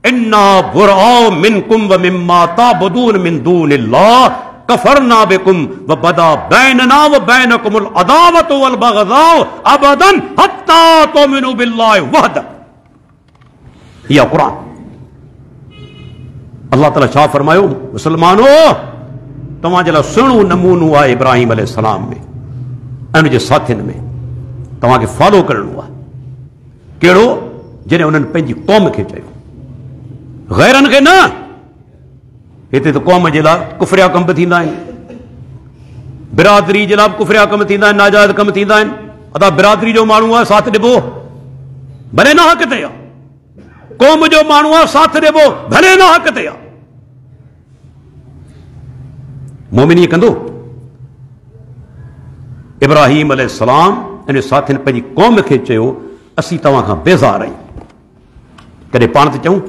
इन्ना बुरआउ मिनकुम व मिम्मा ताबुदून मिन दूनिल्लाह कफरना बिकुम व बदा बैनना व बैनकुमुल अदावतु वल बग़ज़ाउ अबदन हत्ता तुमिनु बिल्लाहि वहदा। या कुरान। अल्लाह ताला छा फरमायो? मुसलमानो, तव्हांजे लाइ सुहिणो नमूनो आहे इब्राहिम अलैहिस्सलाम में ऐं उनजे साथियुनि में, तव्हांखे फॉलो करणो आहे। कहिड़ो? जॾहिं उन्हनि पंहिंजी क़ौम खे चयो, गैरनि खे न। हिते त क़ौम जे लाइ कुफरिया कम बि थींदा आहिनि, बिरादरी जे लाइ कुफरिया कम थींदा आहिनि, नाजायज़ कम थींदा आहिनि। अदा बिरादरी जो माण्हू आहे साथ ॾिबो, भले न हक़ ते आहे। क़ौम जो माण्हू आहे साथ ॾिबो, भले न हक़ ते आहे। मोमिन ईअं कंदो? इब्राहिम अलैहिस्सलाम इन साथियुनि पंहिंजी क़ौम खे चयो, असीं तव्हां खां बेज़ार आहियूं। कॾहिं पाण ते चऊं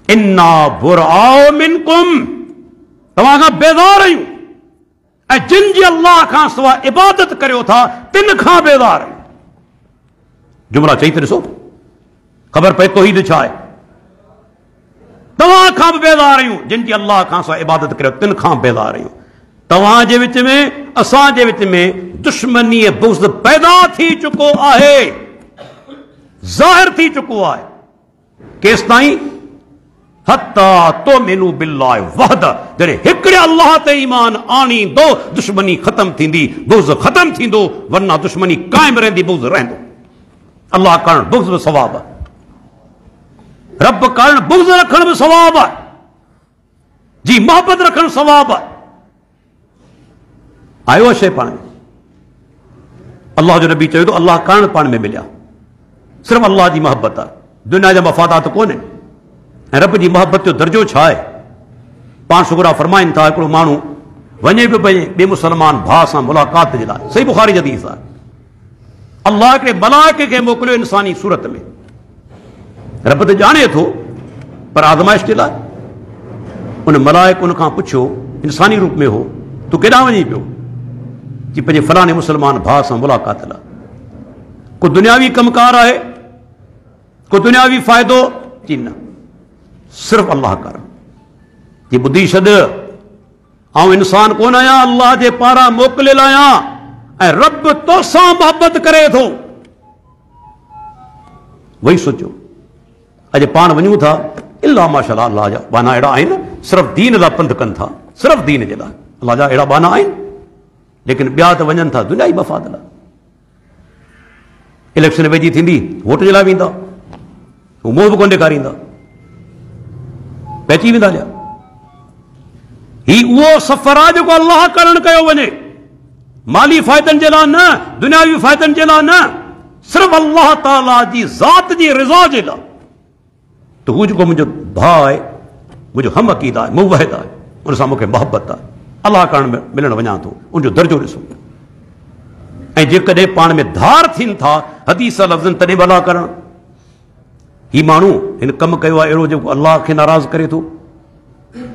इन्ना बुरआउ मिनकुम, तव्हां खां बेज़ार आहियूं, ऐं जिन जी अल्लाह खां सवाइ इबादत करियो था तिन खां बेज़ार आहियूं। जुमला चई त ॾिसो, ख़बर पए तौहीद छा आहे। तव्हां खां बि बेज़ार आहियूं, जिन जी अल्लाह खां सवाइ इबादत करियो तिन खां बेज़ार आहियूं। तव्हांजे विच में असांजे विच में दुश्मनी बुग़्ज़ पैदा थी चुको आहे, ज़ाहिर थी चुको आहे। केसि ताईं? हत्ता तुमिनु बिल्लाहि वहदा, जॾहिं हिकिड़े अल्लाह ते ईमान आणींदो दुश्मनी ख़त्म थींदी, बुग़्ज़ ख़त्म थींदो, वरना दुश्मनी क़ाइम रहंदी, बुग़्ज़ रहंदो। अल्लाह करण बुग़्ज़ बि सवाब आहे, रब करण बुग़्ज़ रखण बि सवाब आहे, जी मोहबत रखण सवाब आहे। आयो आहे शइ पाण में। अल्लाह जो नबी चयो तो अल्लाह करण पाण में मिलिया, सिर्फ़ु अल्लाह जी मोहबत आहे, दुनिया जा मफ़ादात कोन्हे। ऐं रब जी मोहबत जो दर्जो छा आहे? पाण शुगरा फरमाइनि था, हिकिड़ो माण्हू वञे पियो पंहिंजे ॿिए मुस्लमान भाउ सां मुलाक़ात जे लाइ, सही बुखारी जी हदीस आहे। अल्लाह हिकिड़े मलाइके खे मोकिलियो इंसानी सूरत में। रब त ॼाणे थो, पर आज़माइश जे लाइ उन मलाइक उन खां पुछियो, इंसानी रूप में हो, तूं केॾांहुं वञी पियो? जी पंहिंजे फलाणे मुस्लमान भाउ सां मुलाक़ात लाइ। को दुनियावी कमकार आहे, को दुनियावी फ़ाइदो? जी न, सिर्फ़ु अल्लाह कर। जी ॿुधी छॾ, आउं इंसान कोन आहियां, अल्लाह जे पारां मोकिलियल आहियां, ऐं रब तोसां मोहबत करे थो। वही सोचो, अॼु पाण वञूं था, इल्ला माशाअल्लाह अल्लाह जा बाना अहिड़ा आहिनि, सिर्फ़ु दीन लाइ पंधु कनि था, सिर्फ़ु दीन जे लाइ अल्लाह जा अहिड़ा बाना आहिनि। लेकिन ॿिया त वञनि था दुनियाई मफ़ाद लाइ। इलेक्शन वेझी थींदी, वोट जे लाइ वेंदा, हू मोह बि कोन ॾेखारींदा, पइजी वेंदा। ही उहो सफ़र आहे जेको अल्लाह करण कयो वञे, माली फ़ाइदनि जे लाइ न, दुनियावी फ़ाइदनि जे लाइ न, सिर्फ़ु अल्लाह ताला जी ज़ात जी रिज़ा जे लाइ। त हू जेको मुंहिंजो भाउ आहे, मुंहिंजो हम अक़ीद आहे, मुवहिद आहे, उन सां मूंखे मोहबत आहे, अल्लाह करण में मिलण वञा थो, उनजो दर्जो ॾिसो। ऐं जेकॾहिं पाण में धार थियनि था हदीस लफ़्ज़नि तॾहिं भला करणु। ही माण्हू हिन कमु कयो आहे अहिड़ो जेको अलाह खे नाराज़ करे थो,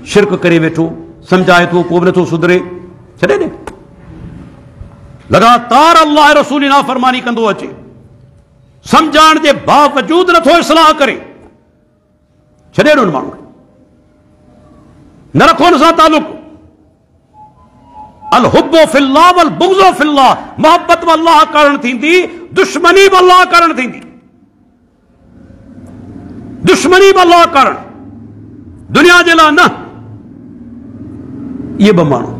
शिरक करे वेठो, सम्झाए थो पोइ बि नथो सुधरे, छॾे ॾे। लगातार अल्लाह रसूल जी नाफ़रमानी कंदो अचे, सम्झाइण जे बावजूद नथो इस्लाह करे, छॾे ॾो माण्हू खे, न रखो हुन सां तालुक। अल हुब्बो फिल्लाह वल बुग़्ज़ो फिल्लाह, मोहब्बत बि अल्लाह करण थींदी, दुश्मनी बि अल्लाह करण थींदी। दुश्मनी बि अल्लाह करण, दुनिया जे लाइ न। इहे ॿ माण्हू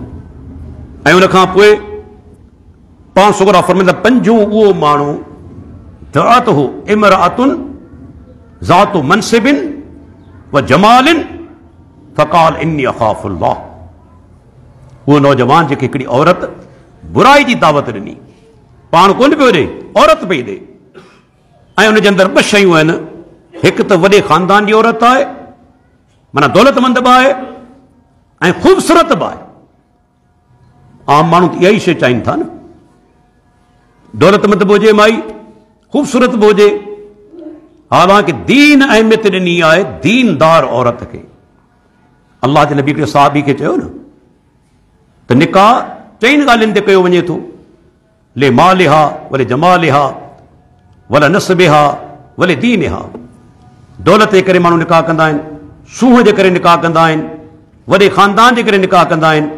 ऐं उन खां पोइ पाण सुगरा फरमाईंदा पंजो उहो माण्हू दअत हो इमराअतुन ज़ातु मनसिबिन व जमालिन फ़क़ाल इन्नी अख़ाफ़ुल्लाह। उहो नौजवान जेके हिकिड़ी औरत बुराई जी दावत ॾिनी, पाण कोन पियो ॾे, औरत पई ॾे, ऐं उनजे अंदरि ॿ शयूं आहिनि। हिकु त वॾे ख़ानदान जी औरत आहे, माना दौलतमंद बि आहे ऐं ख़ूबसूरत बि आहे। आम माण्हू त इहा ई शइ चाहिनि था न, दौलतमंद बि हुजे माई, ख़ूबसूरत बि हुजे। हालांकि दीन अहमियत ॾिनी आहे दीनदार औरत खे। अल्लाह जे नबी हिकिड़े सहाबी खे चयो न त निकाह चइनि ॻाल्हियुनि ते कयो वञे थो, ले मालिहा वले जमालिहा वला नस्बिहा वले दीनिहा। दौलत जे करे माण्हू निकाह कंदा आहिनि, सूंह जे करे निकाह कंदा आहिनि, वॾे ख़ानदान जे करे निकाह कंदा आहिनि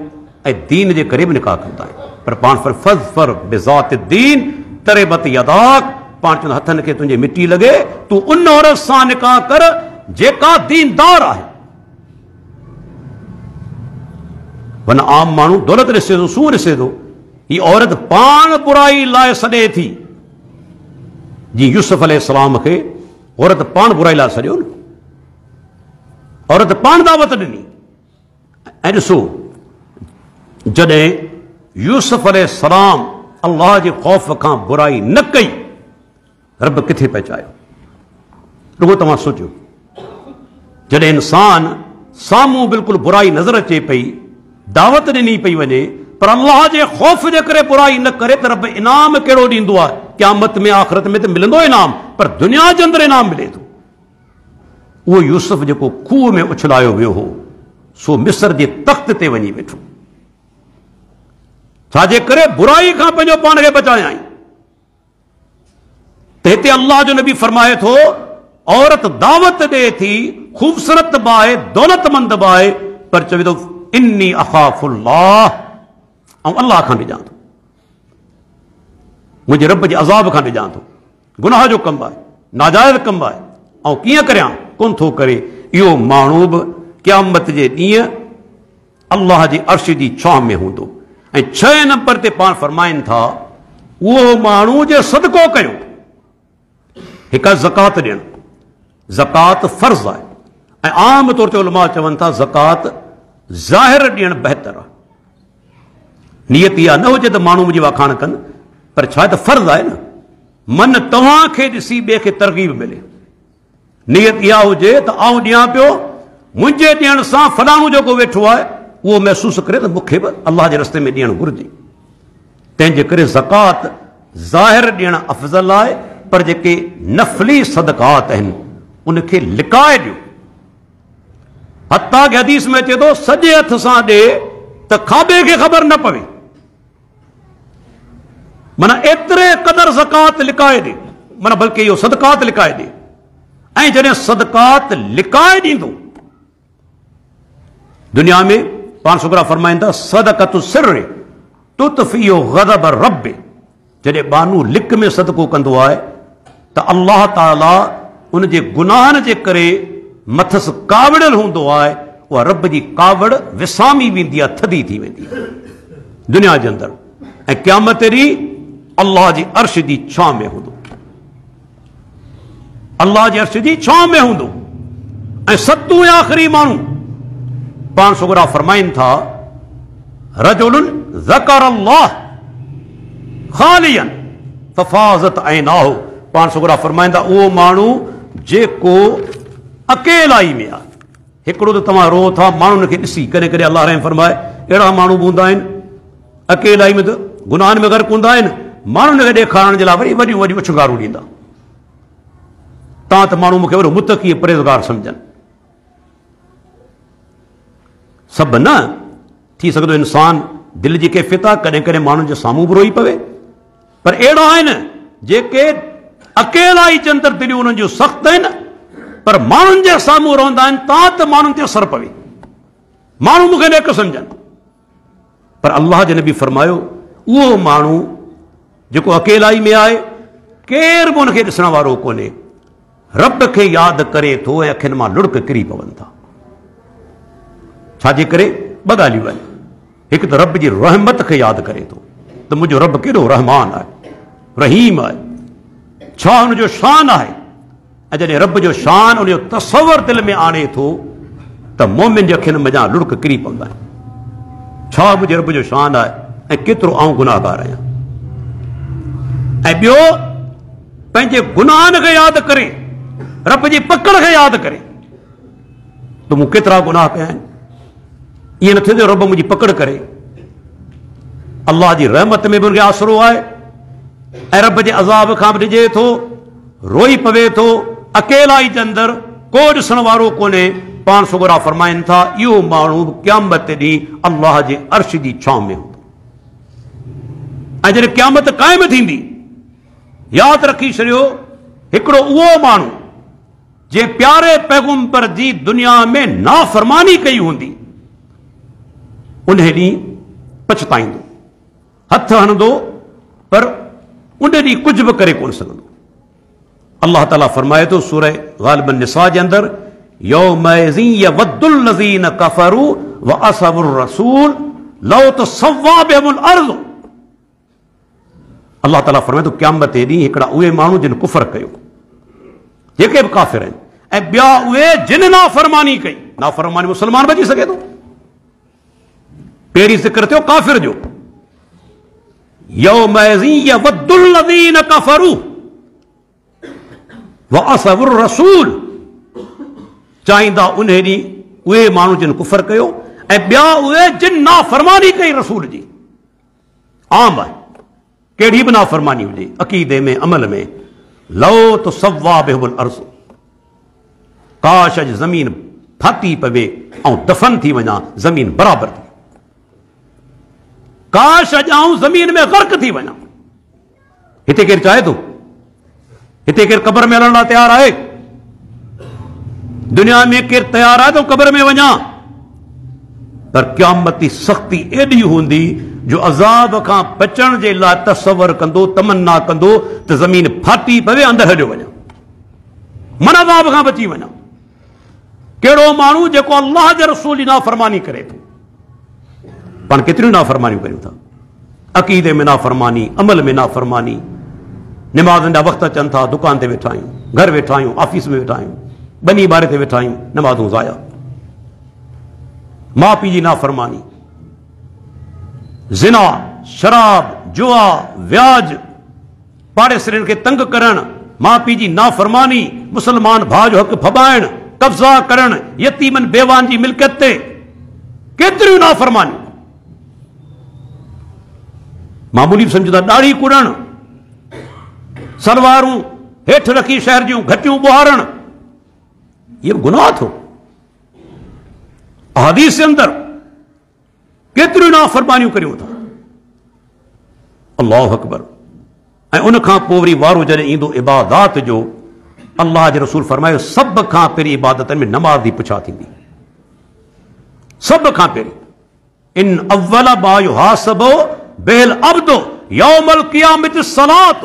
ऐं दीन जे करे बि निकाह कंदा आहिनि। पर पाण फज़फर बिज़ात दीन तरेबत यदाक, पाण चवंदा हथनि खे तुंहिंजे मिटी लॻे, तूं उन औरत सां निकाह कर जेका दीनदार आहे। वरना आम माण्हू दौलत ॾिसे थो, सूंह ॾिसे थो, हीअ औरत पाण बुराई लाइ सॾे थी। जीअं यूसुफ अलैहिस्सलाम खे औरत पाण बुराई लाइ सॾियो न, औरत पाण दावत ॾिनी। ऐं ॾिसो जॾहिं यूसुफ अलैहिस्सलाम अल्लाह जे ख़ौफ़ खां बुराई न कई, रब किथे पहुचायो? रुगो तव्हां सोचियो, जॾहिं इंसान साम्हूं बिल्कुलु बुराई नज़र अचे पई, दावत ॾिनी पई वञे, पर अल्लाह जे ख़ौफ़ जे करे बुराई न करे, त रब इनाम कहिड़ो ॾींदो आहे? क़यामत में आख़िरत में त मिलंदो इनाम, पर दुनिया जे अंदरि इनाम मिले थो। उहो यूसुफ जेको खूह में उछलायो वियो हो, सो मिस्र जे तख़्त ते वञी वेठो। छाजे करे? बुराई खां पंहिंजो पाण खे बचायाई। त हिते अल्लाह जो नबी फरमाए थो, औरत दावत ॾे थी, ख़ूबसूरत बि आहे, दौलतमंद बि आहे, पर चवे थो इन्नी अख़ाफ़ुल्लाह, ऐं अल्लाह खां ॾिजां थो, मुंहिंजे रब जे अज़ाब खां ॾिजां थो। गुनाह जो कमु आहे, नाजाइज़ कमु आहे, ऐं कीअं करियां? कोन थो करे। इहो माण्हू बि क़यामत जे ॾींहुं अल्लाह जी अर्श जी छांव में हूंदो। ऐं 6 नंबर ते पाण फरमाइनि था, उहो माण्हू जे सदको कयो। हिकु ज़कात ॾियणु, ज़कात फर्ज़ आहे, ऐं आम तौर ते उलमा चवनि था ज़कात ज़ाहिर ॾियणु बहितर आहे। नियत इहा न हुजे त माण्हू मुंहिंजी वाखाण कनि, पर छा आहे त फर्ज़ आहे न, मन तव्हांखे ॾिसी ॿिए खे तरग़ीब मिले। नियत इहा हुजे त आउं ॾियां पियो, मुंहिंजे ॾियण सां फलाणो जेको वेठो आहे उहो महसूस करे त मूंखे बि अल्लाह जे रस्ते में ॾियणु घुरिजे। तंहिंजे करे ज़कात ज़ाहिर ॾियणु अफ़ज़ल आहे, पर जेके नफ़ली सदक़ात आहिनि उनखे लिकाए ॾियो। हत्ता कि हदीस में अचे थो, सॼे हथ सां ॾे त खाॿे खे ख़बर न पवे। माना एतिरे क़दर ज़कात लिकाए ॾे, माना बल्कि इहो सदक़ात लिकाए ॾे। ऐं जॾहिं सदक़ात लिकाए ॾींदो, दुनिया में पाण सुगरा फरमाइनि था, सदक़तु सिर्र तुतफ़िउ ग़ज़ब रब। जॾहिं बानू लिक में सदको कंदो आहे त अल्लाह ताला उन जे गुनाहनि जे करे मथस कावड़ियल हूंदो आहे, उहा रब जी कावड़ विसामी वेंदी आहे, थदी थी वेंदी आहे दुनिया जे अंदरि। ऐं क़यामत ॾींहुं अल्लाह जी अर्श जी छांव में हूंदो, अल्लाह जी अर्श जी छांव में हूंदो। ऐं सतूं आख़िरी माण्हू पाण सुगरा फरमाइनि था, रजुलुन ज़कर अल्लाह ख़ालियन फ़फ़ाज़त ऐनाहु। पाण सुगरा फरमाईंदा, उहो माण्हू जेको अकेलाई में आहे। हिकिड़ो त तव्हां रो था माण्हुनि खे ॾिसी, कॾहिं कॾहिं अल्लाह रहम फरमाए, अहिड़ा माण्हू हूंदा आहिनि अकेलाई में त गुनाहनि में गर्क हूंदा आहिनि, माण्हुनि खे ॾेखारण जे लाइ वरी वॾियूं वॾियूं उछंगारूं ॾींदा। तव्हां त माण्हू मूंखे वरी मुतक़ी परहेज़गार सम्झनि। सभु न थी सघंदो इंसान दिलि जी कैफ़ियत आहे कॾहिं कॾहिं माण्हुनि जे साम्हूं बि रोई पवे, पर अहिड़ा आहिनि जेके अकेला ई चंदर दिलियूं उन्हनि जूं सख़्तु आहिनि, पर माण्हुनि जे साम्हूं रहंदा आहिनि तव्हां त माण्हुनि ते असरु पवे, माण्हू मूंखे नेक सम्झनि। पर अल्लाह जे नबी फरमायो उहो माण्हू जेको अकेलाई में आहे, केर बि उनखे ॾिसण वारो कोन्हे, रब खे यादि करे थो ऐं अखियुनि मां लुड़क किरी पवनि था। छाजे करे? ॿ ॻाल्हियूं आहिनि। हिकु त रब जी रहमत खे यादि करे थो त मुंहिंजो रब केॾो रहमान आहे, रहीम आहे, छा हुनजो शान आहे। ऐं जॾहिं रब जो शान उनजो तसवर दिलि में आणे थो त मोमिन जे अखियुनि में ॼाण लुड़क किरी पवंदा आहिनि। छा मुंहिंजे रब जो शान आहे ऐं केतिरो आऊं गुनाहगार आहियां। ऐं ॿियो पंहिंजे गुनाहनि खे यादि करे, रब जी पकड़ खे यादि करे त मूं केतिरा गुनाह कया आहिनि। ईअं न थींदो रब मुंहिंजी पकड़ करे। अल्लाह जी रहमत में बि उनखे आसरो आहे ऐं रब जे अज़ाब खां बि ॾिजे थो, रोई पवे थो, अकेला ई अंदरि को ॾिसण वारो कोन्हे। पाण सुगरा फरमाइनि था इहो माण्हू क़यामत ॾींहुं अल्लाह जे अर्श जी छांव में हूंदो। ऐं जॾहिं क़यामत क़ाइम थींदी, यादि रखी छॾियो हिकिड़ो उहो माण्हू जंहिं प्यारे पैगंबर जी दुनिया में नाफ़रमानी कई हूंदी, उन ॾींहुं पछताईंदो, हथ हणंदो, पर उन ॾींहुं कुझु बि करे कोन सघंदो। अल्लाह ताला फरमाए थो सूरह ग़ालिब निसा जे अंदरि यौमइज़ यवद्दुल लज़ीन कफ़रू व असबुर रसूल लौ तसव्वा बिहिमुल अर्ज़। अल्लाह ताला फरमाए थो क़यामत ॾींहुं हिकिड़ा उहे माण्हू जिन कुफर कयो, जेके बि काफ़िर आहिनि, ऐं ॿिया उहे जिन नाफ़रमानी कई। नाफ़रमानी मुस्लमान बची सघे थो। पहिरीं ज़िक्र थियो काफ़िर जो, यौमइज़ यवद्दुल लज़ीन कफ़रू व असबुर रसूल, चाहींदा उन ॾींहुं उहे माण्हू जिन कुफर कयो ऐं ॿिया उहे जिन नाफ़रमानी कई रसूल जी। आम आहे, कहिड़ी बि नाफ़रमानी हुजे, अक़ीदे में, अमल में। लौ तसव्वा बिहिमुल अर्ज़, काश अॼु ज़मीन फाटी पवे ऐं दफ़न थी वञा, ज़मीन बराबरि थी। काश अॼु आऊं ज़मीन में ग़र्क़ थी वञा। हिते केरु चाहे थो? हिते केरु क़बर में हलण लाइ तयारु आहे? दुनिया में केरु तयारु आहे त क़बर में वञा? पर क़यामत जी सख़्ती एॾी हूंदी जो अज़ाब खां बचण जे लाइ तसवर कंदो, तमन्ना कंदो त ज़मीन फाटी पवे, अंदरि हलियो वञा, मन अज़ाब खां बची वञा। कहिड़ो माण्हू जेको अल्लाह जे रसूल जी नाफ़रमानी करे थो। पाण केतिरियूं नाफ़रमानियूं करियूं था, अक़ीदे में नाफ़रमानी, अमल में नाफ़रमानी, निमाज़नि जा वक़्त अचनि था, दुकान ते वेठा आहियूं, घर वेठा आहियूं, ऑफिस में वेठा आहियूं, बनी बारे ते वेठा आहियूं, नमाज़ूं ज़ाया। माउ पीउ जी नाफ़रमानी, ज़िना, शराब, जुआ, व्याज, पाड़ेसरनि खे तंग करणु, माउ पीउ जी नाफ़रमानी, मुस्लमान भाउ जो हक़ फॿाइण, कब्ज़ा करणु, यतीमनि बेवान जी मिल्कियत ते, केतिरियूं नाफ़रमानियूं। मामूली बि सम्झो था, ॾाढ़ी कुड़णु, सलवारूं हेठि रखी शहर जूं घटियूं ॿुहारणु, इहो गुनाह थो। हदीस जे अंदरि केतिरियूं नाफ़रमानियूं करियूं था। अल्लाहु अकबर। ऐं उन खां पोइ वरी वारो जॾहिं ईंदो इबादत जो, अल्लाह जे रसूल फरमायो सभ खां पहिरीं इबादतनि में नमाज़ जी पुछा थींदी। सभ खां पहिरीं इन अव्वल मा युहासबु बिल अब्दु यौमल क़ियामत सलात।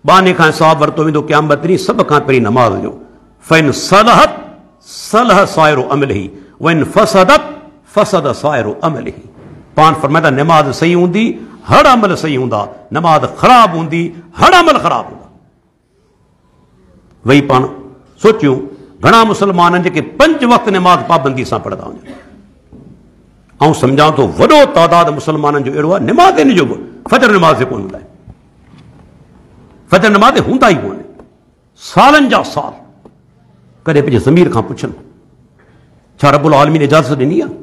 बाने खां हिसाब वरितो वेंदो क़यामत ॾींहुं सभ खां पहिरीं नमाज़ जो। फ़इन सलहत सलह साइरो अमलिही व इन फसदत फसद साइरो अमलिही। पाण फरमाईंदा नमाज़ सही हूंदी, हर अमल सही हूंदा, नमाज़ ख़राब हूंदी, हर अमल ख़राब हूंदा। वही पाण सोचियूं घणा मुस्लमान जेके 5 वक़्त नमाज़ पाबंदी सां पढ़ंदा वञनि। ऐं सम्झां थो वॾो तादाद मुस्लमाननि जो अहिड़ो आहे नमाज़ जो बि फजर नमाज़ ते कोन हूंदा आहिनि। फजर नमाज़ हूंदा ई कोन्हे। सालनि जा साल कॾहिं पंहिंजे ज़मीर खां पुछनि, छा रब्बुल आलमीन इजाज़त ॾिनी आहे?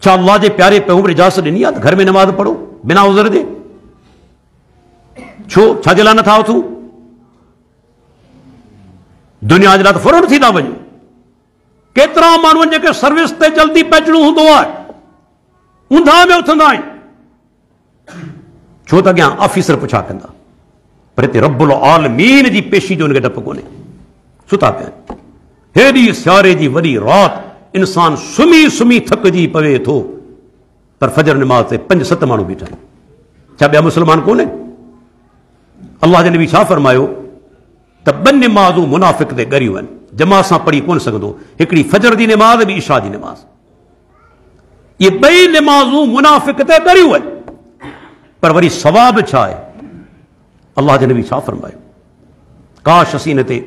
छा अल्लाह जे प्यारे पैगंबर इजाज़त ॾिनी आहे त घर में नमाज़ पढ़ो बिना उज़र जे? छो छाजे लाइ नथा उथूं? दुनिया जे लाइ त फौरन थी था वञूं। केतिरा माण्हू जेके सर्विस ते जल्दी पहुचणो हूंदो आहे ऊंधा में उथंदा आहिनि, छो त अॻियां ऑफिसर पुछा कंदा, पर हिते रब्बुल आलमीन जी पेशी जो हुनखे डपु कोन्हे। सुता पिया आहिनि। हेॾी सियारे जी वॾी राति इंसान सुम्ही सुम्ही थकिजी पवे थो, पर फजर निमाज़ ते 5-7 माण्हू बीठा आहिनि। छा ॿिया मुस्लमान कोन्हे? अल्लाह जे नबी छा फरमायो त 2 निमाज़ूं मुनाफ़िक़ ते ॻरियूं आहिनि, जमात सां पढ़ी कोन सघंदो। हिकिड़ी फजर जी निमाज़, ॿी इशा जी निमाज़। ये 2 निमाज़ूं मुनाफ़िक़ ते ॻरियूं आहिनि, पर वरी सवाब छा आहे? अल्लाह जे नबी छा फरमायो? काश असीं हिन ते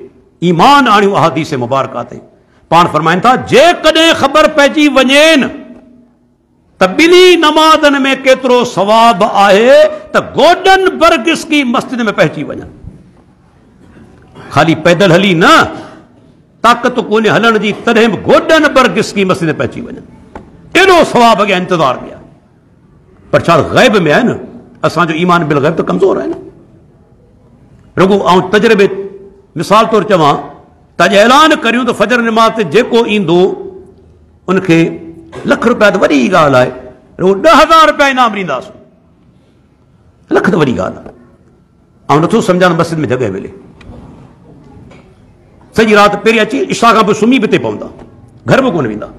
ईमान आणियूं अहादीस मुबारका ते। पाण फरमाइनि था जेकॾहिं ख़बर पइजी वञेनि त 2 नमाज़नि में केतिरो सवाब आहे त गोॾनि बरगिसकी मस्जिद में पहुची वञनि। खाली पैदल हली न, ताक़त कोन्हे हलण जी, तॾहिं बि गोॾनि बरगिसकी मस्जिद में पहुची वञनि। एॾो सवाब अॻियां इंतज़ार में आहे। पर छा ग़ैब में आहे न? असांजो ईमान बिल ग़ैब त कमज़ोर आहे न। रुगो ऐं तजर्बे मिसाल तौरु चवां त अॼु ऐलान करियूं त फजर निमाज़ ते जेको ईंदो उनखे लख रुपया त वॾी ॻाल्हि आहे, रुगो 10,000 रुपया इनाम ॾींदासीं। लख त वॾी ॻाल्हि आहे। ऐं नथो सम्झां मस्जिद में जॻह मिले। सॼी राति पहिरीं अची इशा खां पोइ सुम्ही बि हिते पवंदा, घर बि कोन वेंदा।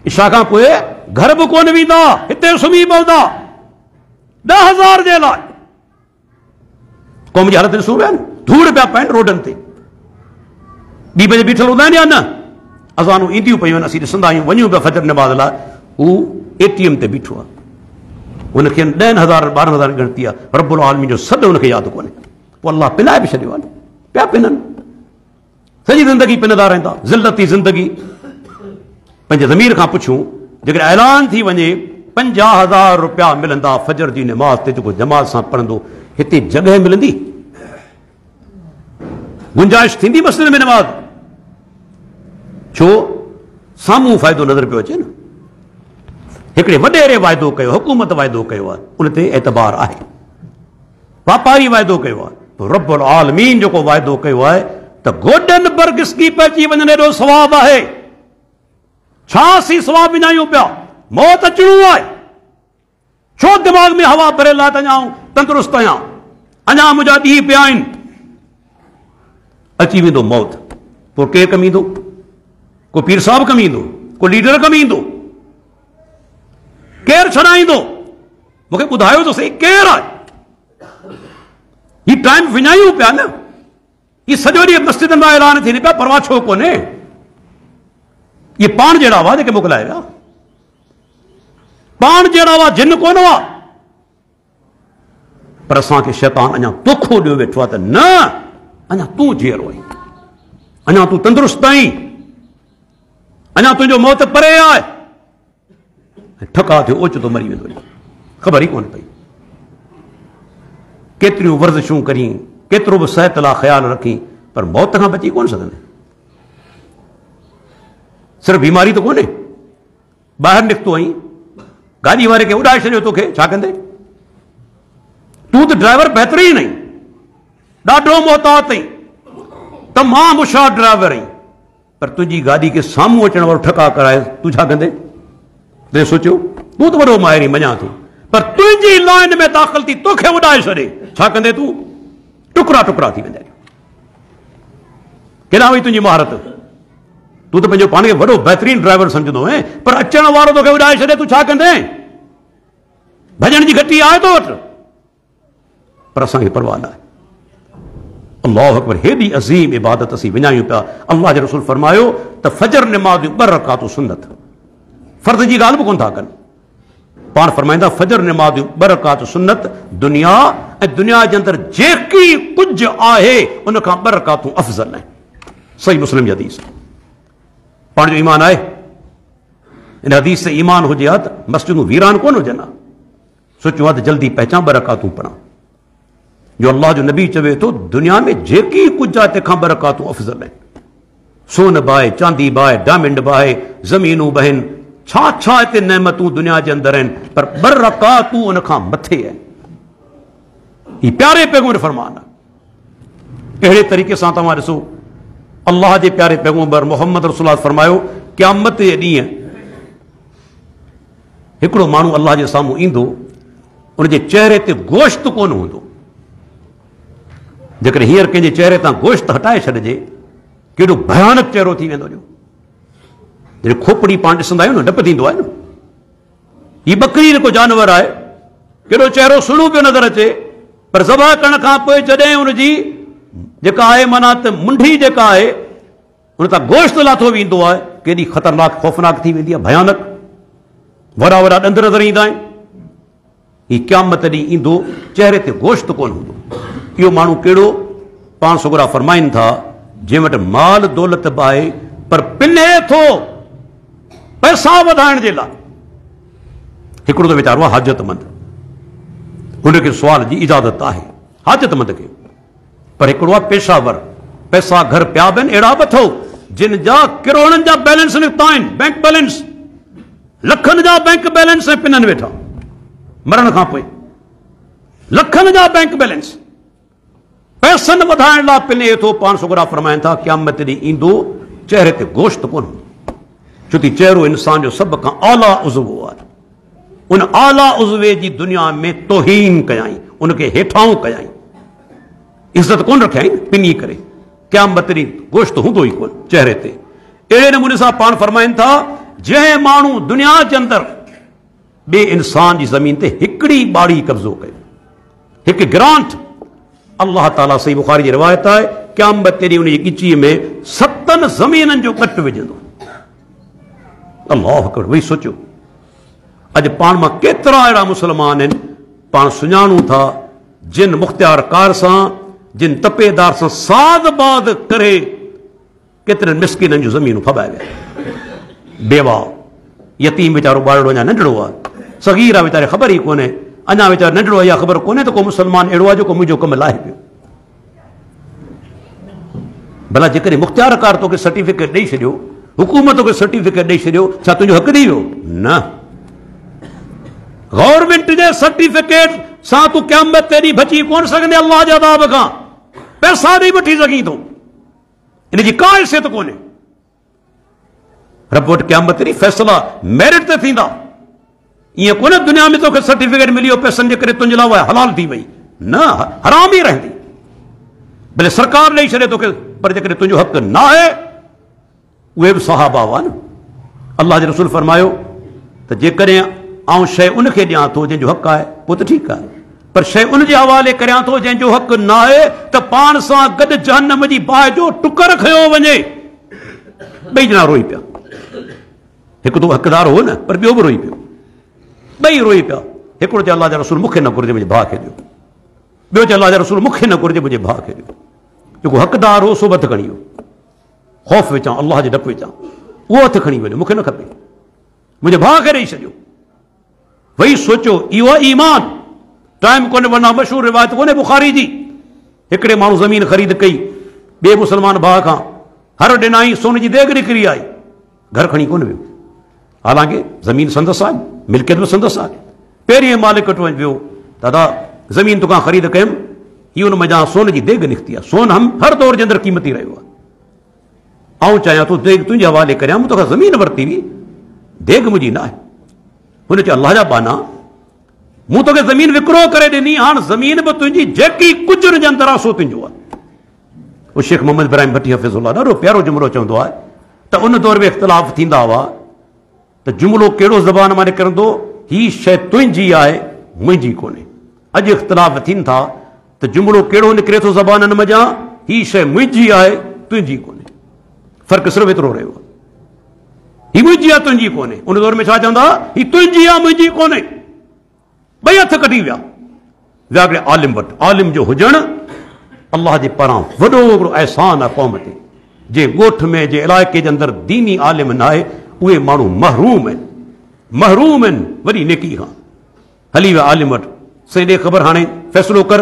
इशा खां पोइ घर बि कोन वेंदा, हिते सुम्ही पवंदा 10,000 जे लाइ। क़ौम जी हालत ॾिसो पिया न, धूड़ पिया पाइनि रोडनि ते। 2 बजे बीठल हूंदा आहिनि या न? अज़ानूं ईंदियूं पयूं आहिनि, असीं ॾिसंदा आहियूं, वञूं पिया फजर निमाज़ लाइ। हू ATM ते बीठो आहे, हुनखे 10,000-12,000 ॻणती आहे। रब्बुल आलमीन जो सॾु हुनखे यादि कोन्हे। पोइ अल्लाह पिनाए बि छॾियो आहे, पिया पिननि, सॼी ज़िंदगी पिनंदा रहंदा। ज़िल्लती ज़िंदगी। पंहिंजे ज़मीर खां पुछूं, जेकॾहिं ऐलान थी वञे 50,000 रुपया मिलंदा फजर जी निमाज़ ते, जेको जमात सां पढ़ंदो, हिते जॻह मिलंदी? गुंजाइश थींदी मस्जिद में निमाज़? छो साम्हूं फ़ाइदो नज़र पियो अचे न। हिकिड़े वॾेरे वाइदो कयो, हुकूमत वाइदो कयो आहे, उन ते एतबार आहे। वापारी वाइदो कयो आहे, रब्बुल आलमीन जेको वाइदो कयो आहे त गोॾनि बरगिसकी पहुची वञनि, एॾो सवाब आहे। छा असीं सवाब विञायूं पिया? मौत अचणो आहे। छो दिमाग़ में हवा भरियल आहे त अञा तंदुरुस्त आहियां, अञा मुंहिंजा ॾींहं पिया आहिनि। अची वेंदो मौत, पोइ केरु कमु ईंदो? को पीर साहिब कमु ईंदो? को लीडर कमु ईंदो? केरु छॾाईंदो? मूंखे ॿुधायो त सही, केरु आहे? ही टाइम विञायूं पिया न। ही सॼो ॾींहुं मस्जिदनि मां ऐलान थींदे पिया, परवाह छो कोन्हे? ये पाण जहिड़ा हुआ जेके मोकिलाए विया, पाण जहिड़ा हुआ, जिन कोन हुआ। पर असांखे शैतान अञा तोखो ॾियो वेठो आहे त न, अञा तूं जहिड़ो आहीं, अञा तूं तंदुरुस्त आहीं, अञा तुंहिंजो मौत परे आहे। ठका थियो ओचितो मरी वेंदो, ख़बर ई कोन पई। केतिरियूं वर्ज़िशूं करी, केतिरो बि सिहत लाइ ख़्यालु रखी, पर मौत खां बची कोन सघंदे। सिर्फ़ु बीमारी त कोन्हे, ॿाहिरि निकितो आहीं, गाॾी वारे खे उॾाए छॾियो, तोखे छा कंदे? तूं त ड्राइवर बहितरीन आहीं, ॾाढो मोहतात आहीं, तमामु होशियारु ड्राइवर आहीं, पर तुंहिंजी गाॾी खे साम्हूं अचण वारो ठका कराए, तूं छा कंदे? तूं सोचियो, तूं त वॾो माहिर आहीं, मञा थो, पर तुंहिंजी लाइन में दाख़िल थी तोखे उॾाए छॾे, छा कंदे तूं? टुकड़ा टुकड़ा थी वेंदा। केॾां वई तुंहिंजी महारत? तूं त पंहिंजो पाण खे वॾो बहितरीन ड्राइवर सम्झंदो आहीं, पर अचण वारो तोखे उॾाए छॾे, तूं छा कंदे? भॼण जी घटी आहे तो वटि, पर असांखे परवाह न आहे। अल्लाहु अकबर, हेॾी अज़ीम इबादत असीं विञायूं पिया। अल्लाह जे रसूल फरमायो त फजर निमाज़ 2 रकातूं सुन्नत, फर्ज़ जी ॻाल्हि बि कोन था कनि। पाण फरमाईंदा फजर निमाज़ 2 रकात सुन्नत, दुनिया ऐं दुनिया जे अंदरि जेकी कुझु आहे उन खां 2 रकातूं अफ़ज़ल आहिनि। सही मुस्लिम जी हदीस। पाण जो ईमान आहे, इन हदीस से ईमान हुजे हा त मस्जिदूं वीरान कोन हुजनि हा। सोचियो आहे त जल्दी पहचान 2 रकातूं पढ़ां, जो अल्लाह जो नबी चवे थो दुनिया में जेकी कुझु आहे तंहिंखां 2 रकातूं अफ़ज़ल आहिनि। सोन बाहे, चांदी बाहे, डायमंड बाहे, ज़मीनूं बहनि, छा छा हिते नेमतूं दुनिया जे अंदरि आहिनि, पर 2 रकातूं उन खां मथे आहिनि। ये प्यारे पैगंबर फरमान आहे। अहिड़े तरीक़े सां तव्हां ॾिसो अल्लाह जे प्यारे पैगंबर मोहम्मद रसूल फरमायो क़यामत जे ॾींहुं हिकिड़ो माण्हू अल्लाह जे साम्हूं ईंदो, उनजे चेहरे ते गोश्त कोन हूंदो। जेकॾहिं हींअर कंहिंजे चेहरे तां गोश्त हटाए छॾिजे केॾो भयानक चेहरो थी वेंदो। जॾहिं खोपड़ी पाण ॾिसंदा आहियूं न डप थींदो आहे न। हीअ बकरी को जानवर आहे, केॾो चेहरो सुहिणो पियो नज़र अचे, पर ज़बह करण खां पोइ जॾहिं उनजी जेका आहे माना त मुंडी जेका आहे उन तां गोश्त लाथो वेंदो आहे, केॾी ख़तरनाक ख़ौफ़नाक थी वेंदी आहे, भयानक। वॾा वॾा ॾंद नज़र ईंदा आहिनि। हीउ क़यामत ॾींहुं ईंदो, चेहरे ते गोश्त कोन हूंदो। इहो माण्हू कहिड़ो? पाण सुगरा फरमाइनि था जंहिं वटि माल दौलत बि आहे पर पिने थो पैसा वधाइण जे लाइ। हिकिड़ो त वीचारो आहे हाजतमंद, हुनखे सुवाल जी इजाज़त आहे हाजतमंद खे, पर हिकिड़ो आहे पेशावर। पैसा घर पिया बि आहिनि, अहिड़ा बि अथव जिन जा किरोड़नि जा बैलेंस निकिता आहिनि, बैंक बैलेंस, लखनि जा बैंक बैलेंस ऐं पिननि वेठा मरण खां पोइ, लखनि जा बैंक बैलेंस। पैसनि वधाइण लाइ पिने थो। पाण सुगरा फरमाइनि था क़यामत ॾींहुं ईंदो, चेहरे ते गोश्त कोन हूंदो, छो त चेहरो इंसान जो सभ खां आला उज़वो आहे। उन आला उज़वे जी दुनिया में तोहीन कयाई, उनखे हेठाऊं कयाई, इज़त कोन रखियाई पिनी करे। क़यामत ॾींहुं गोश्त हूंदो ई कोन चेहरे ते। अहिड़े नमूने सां पाण फरमाइनि था जंहिं माण्हू दुनिया जे अंदरि ॿिए इंसान जी ज़मीन ते हिकिड़ी बाड़ी कब्ज़ो कयो, हिकु ग्रांट, अल्लाह ताला सही बुखारी जी रिवायत आहे क़यामत ॾींहुं उनजी ॻिचीअ में 7 ज़मीननि जो कट विझंदो। अल्लाह अकबर। वही सोचियो अॼु पाण मां केतिरा अहिड़ा मुस्लमान आहिनि पाण सुञाणूं था जिन मुख़्तियार कार सां, जिन तपेदार सां साद बाद करे केतिरनि मिस्किननि जूं ज़मीनूं फॿाए विया। बेवा यतीम वीचारो ॿारड़ो अञा नंढड़ो आहे, सगीर आहे वीचारे ख़बर ई कोन्हे, अञा वीचारो नंढड़ो आहे, ख़बर कोन्हे त को मुस्लमान अहिड़ो आहे जेको मुंहिंजो कमु लाहे पियो। भला जेकॾहिं मुख़्तियार कार तोखे सर्टिफिकेट ॾेई छॾियो, हुकूमत तोखे सर्टिफिकेट ॾेई छॾियो, छा तुंहिंजो हक़ ॾेई वियो? न। गवर्नमेंट जे सर्टिफिकेट सां तूं क़यामत ते ॾींहुं बची कोन सघंदे अल्लाह जे अज़ाब खां। पैसा ॾेई वठी सघीं थो, इन जी का हैसियत कोन्हे। रब वटि क़यामत ॾींहुं फ़ैसिला मेरिट ते थींदा। ईअं कोन्हे दुनिया में तोखे सर्टिफिकेट मिली वियो पैसनि जे करे तुंहिंजे लाइ उहा हलाल थी वई, न, हराम ई रहंदी। भले सरकार ॾेई छॾे तोखे, पर जेकॾहिं तुंहिंजो हक़ न आहे, उहे बि सहाबा हुआ न। अल्लाह जे रसूल फरमायो त जेकॾहिं आउं शइ उनखे ॾियां थो जंहिंजो हक़ आहे पोइ त ठीकु आहे, पर शइ उनजे हवाले करियां थो जंहिंजो हक़ न आहे त पाण सां गॾु जहन्नम जी बाहि जो टुकर खयो वञे। ॿई ॼणा रोई पिया। हिकु तो हक़दार हो न, पर ॿियो बि रोई पियो। ॿई रोई पिया। हिकिड़ो चयो अल्लाह जा रसूल मूंखे न घुरिजे, मुंहिंजे भाउ खे ॾियो। ॿियो चयो अल्लाह जा रसूल मूंखे न घुरिजे, मुंहिंजे भाउ खे ॾियो। जेको हक़दार हो सो हथु खणी वियो, ख़ौफ़ विचां, अल्लाह जे डपु विचां, उहो हथु खणी वञो, मूंखे न खपे, मुंहिंजे भाउ खे ॾेई छॾियो। वही सोचो इहो आहे ईमान। टाइम कोन्हे, वरना मशहूर रिवायत कोन्हे बुखारी जी, हिकिड़े माण्हू ज़मीन ख़रीद कई ॿिए मुस्लमान भाउ खां, हर ॾिनाई सोन जी देग निकिरी आई, घर खणी कोन वियो। हालांकि ज़मीन संदसि आहे, मिल्कियत बि संदसि आहे। पहिरीं मालिक वटि वञी वियो, दादा ज़मीन तोखां ख़रीद कयुमि, हीअ हुन मज़ा सोन जी देग निकिती आहे। सोन हर दौर जे अंदरि क़ीमती रहियो आहे। आउं चाहियां थो देग तुंहिंजे हवाले करियां, मूं तोखां ज़मीन वरिती हुई, देग मुंहिंजी न आहे। हुन चयो अल्लाह जा बाना, मूं तोखे ज़मीन विकिरो करे ॾिनी, हाणे ज़मीन बि तुंहिंजी, जेकी कुझु हुनजे अंदरि आहे सो तुंहिंजो आहे। उहो शेख मोहम्मद इब्राहिम भट्टी हफ़िज़ुल्लाह ॾाढो प्यारो जुमिलो चवंदो आहे त उन दौर में इख़्तिलाफ़ थींदा हुआ त जुमिलो कहिड़ो ज़बान मां निकिरंदो, हीअ शइ तुंहिंजी आहे मुंहिंजी कोन्हे। अॼु इख़्तिलाफ़ थियनि था त जुमिलो कहिड़ो निकिरे थो ज़बाननि मज़ा, हीअ शइ मुंहिंजी आहे तुंहिंजी कोन्हे। फ़र्क़ु सिर्फ़ु एतिरो रहियो आहे, हीअ मुंहिंजी आहे तुंहिंजी कोन्हे। उन दौर में छा चवंदा, हीअ तुंहिंजी आहे मुंहिंजी कोन्हे। ॿई हथ कढी विया हिकिड़े आलिम वटि। आलिम जो हुजणु अल्लाह जे पारां वॾो हिकिड़ो अहसान आहे क़ौम ते। जे ॻोठ में, जे इलाइक़े जे अंदरि दीनी आलिम न आहे, उहे माण्हू महरूम आहिनि, महरूम आहिनि वॾी नेकी खां। हली विया आलिम वटि, सही ॾे ख़बर, हाणे फ़ैसिलो कर।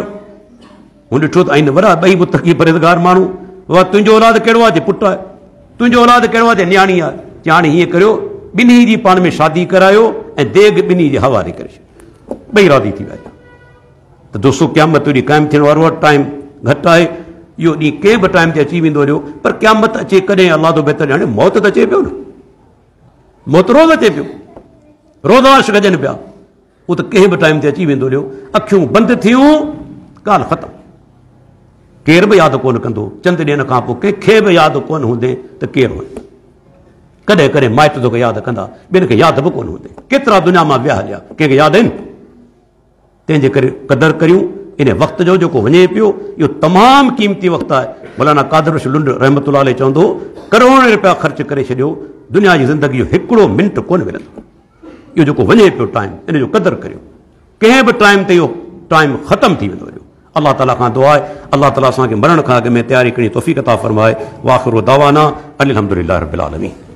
हुन ॾिठो त आहिनि वॾा ॿई मुतक़ी परहेज़गार माण्हू। उहा तुंहिंजो औलाद कहिड़ो आहे? जे पुटु आहे। तुंहिंजो औलाद कहिड़ो आहे? जे न्याणी आहे। चई हाणे हीअं करियो, ॿिन्ही जी पाण में शादी करायो ऐं देग ॿिन्ही जे हवाले करे छॾियो। ॿई राज़ी थी विया। तो दोस्तों क़यामत ॾींहुं क़ाइमु थियण वारो आहे, टाइम घटि आहे, इहो ॾींहुं कंहिं बि टाइम ते अची वेंदो हुयो, पर क़यामत अचे कॾहिं अलाह तो बहितर ॼाणे। मौत त अचे पियो न, मौत रोज़ अचे पियो, रोज़ाश गजनि पिया, उहो त कंहिं बि टाइम ते अची वेंदो हुयो। अखियूं बंदि थियूं, ॻाल्हि ख़तमु, केर बि यादि कोन कंदो। चंद ॾींहंनि खां पोइ कंहिंखे बि यादि कोन हूंदे त केरु हुई। कॾहिं कॾहिं माइट तोखे यादि कंदा, ॿियनि खे यादि बि कोन हूंदे। केतिरा दुनिया मां विया हलिया, कंहिंखे यादि आहिनि? तंहिंजे करे क़दुरु करियूं इन वक़्त जो जेको वञे पियो, इहो तमामु क़ीमती वक़्तु आहे। मौलाना कादर लुंड रहमतुल्लाह अलैह चवंदो, करोड़ रुपया ख़र्च करे छॾियो, दुनिया जी ज़िंदगी जो हिकिड़ो मिंट कोन मिलंदो। इहो जेको वञे पियो टाइम, इन जो क़दुरु करियो। कंहिं बि टाइम ते इहो टाइम ख़तमु थी वेंदो हुयो। अल्लाह ताला खां दुआ आहे, अल्लाह ताला असांखे मरण खां अॻु में तयारी करिणी तौफ़ीक़ अता फ़रमाए। वाख़िरु दावाना अनिल हम्दुलिल्लाहि रब्बिल आलमीन।